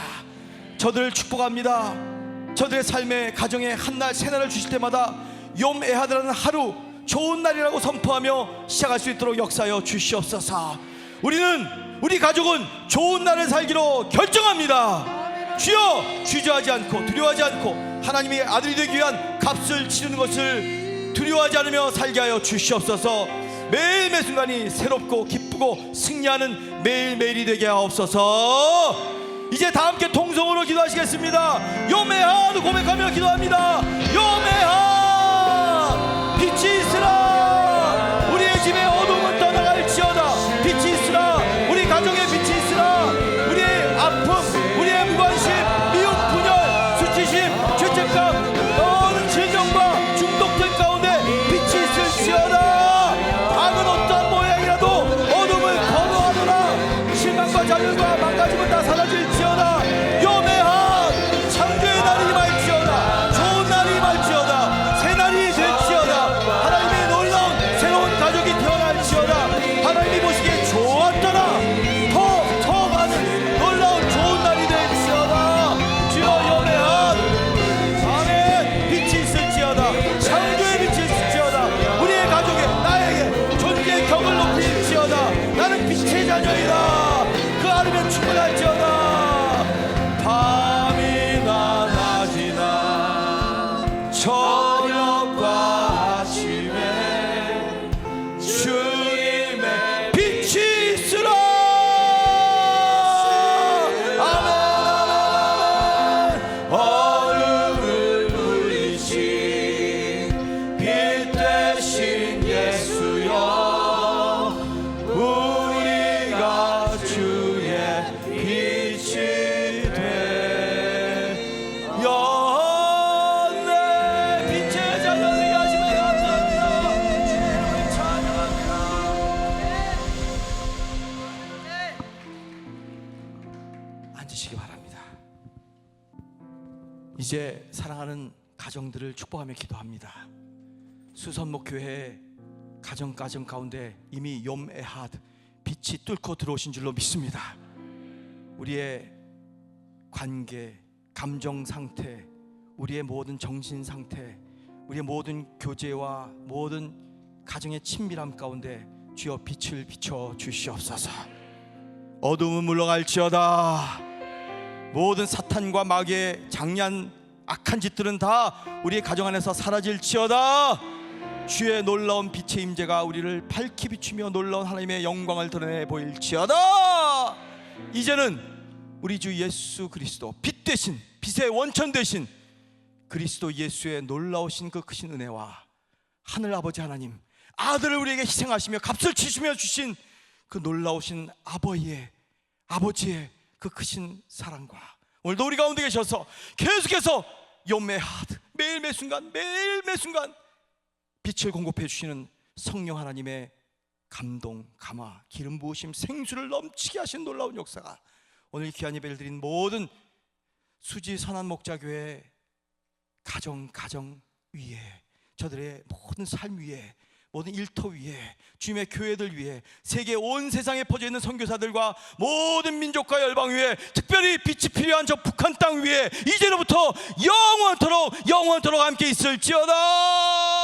저들을 축복합니다. 저들의 삶에, 가정에 한날 새날을 주실 때마다 염에하드라는 하루, 좋은 날이라고 선포하며 시작할 수 있도록 역사하여 주시옵소서. 우리 가족은 좋은 날을 살기로 결정합니다. 주여, 주저하지 않고 두려워하지 않고 하나님의 아들이 되기 위한 값을 치르는 것을 두려워하지 않으며 살게 하여 주시옵소서. 매일매 순간이 새롭고 기쁘고 승리하는 매일매일이 되게 하옵소서. 이제 다 함께 동성으로 기도하시겠습니다. 요메하드 고백하며 기도합니다. 요메하, 빛이 있으라. 우리의 집에 어둠은 떠나갈지어다. 빛이 있으라. 우리 가정에 빛이 있으라. 우리의 아픔, 우리의 무관심, 미움, 분열, 수치심, 죄책감, 모든 질병과 중독된 가운데 빛이 있을지어다. 악은 어떠한 모양이라도 어둠을 거부하노라. 실망과 자멸과 망가짐은 다 사라질지어다. 요메하, 창조의 날이 임할지어다. 좋은 날이 임할지어다. 새 날이 될지어다. 하나님의 놀라운 새로운 가족이 태어날지어다. 하나님이 보시기에 좋았더라. 더 많은 놀라운 좋은 날이 될지어다. 주여, 요메하, 아멘. 빛이 있을지어다. 창조의 빛이 있을지어다. 우리의 가족에, 나에게 존재의 격을 높일지어다. 나는 빛의 자녀이다. 그 아름에 충분할지어다. 밤이나 낮이나 저녁과 아침에 주님의 빛이 있으라. 아멘, 아멘, 아멘. 어둠을 물리친 빛 되신 예수여, 우리가 주의 빛이 되었네. 빛의 자녀들이 하시면 감사합니다. 주님을 찬양합니다. 앉으시기 바랍니다. 이제 사랑하는 가정들을 축복하며 기도합니다. 수선목교회 가정 가운데 이미 염에하드, 빛이 뚫고 들어오신 줄로 믿습니다. 우리의 관계, 감정 상태, 우리의 모든 정신 상태, 우리의 모든 교제와 모든 가정의 친밀함 가운데 주여 빛을 비춰 주시옵소서. 어둠은 물러갈지어다. 모든 사탄과 마귀의 장난, 악한 짓들은 다 우리의 가정 안에서 사라질지어다. 주의 놀라운 빛의 임재가 우리를 밝히 비추며 놀라운 하나님의 영광을 드러내 보일지어다. 이제는 우리 주 예수 그리스도, 빛 대신, 빛의 원천 되신 그리스도 예수의 놀라우신 그 크신 은혜와 하늘 아버지 하나님, 아들을 우리에게 희생하시며 값을 치시며 주신 그 놀라우신 아버지의 그 크신 사랑과 오늘도 우리 가운데 계셔서 계속해서 요메하드, 매일매 순간 빛을 공급해 주시는 성령 하나님의 감동, 감화, 기름 부으심, 생수를 넘치게 하신 놀라운 역사가 오늘 귀한 예배를 드린 모든 수지 선한 목자교회 가정 위에, 저들의 모든 삶 위에, 모든 일터 위에, 주님의 교회들 위에, 세계 온 세상에 퍼져 있는 선교사들과 모든 민족과 열방 위에, 특별히 빛이 필요한 저 북한 땅 위에 이제로부터 영원토록 함께 있을지어다.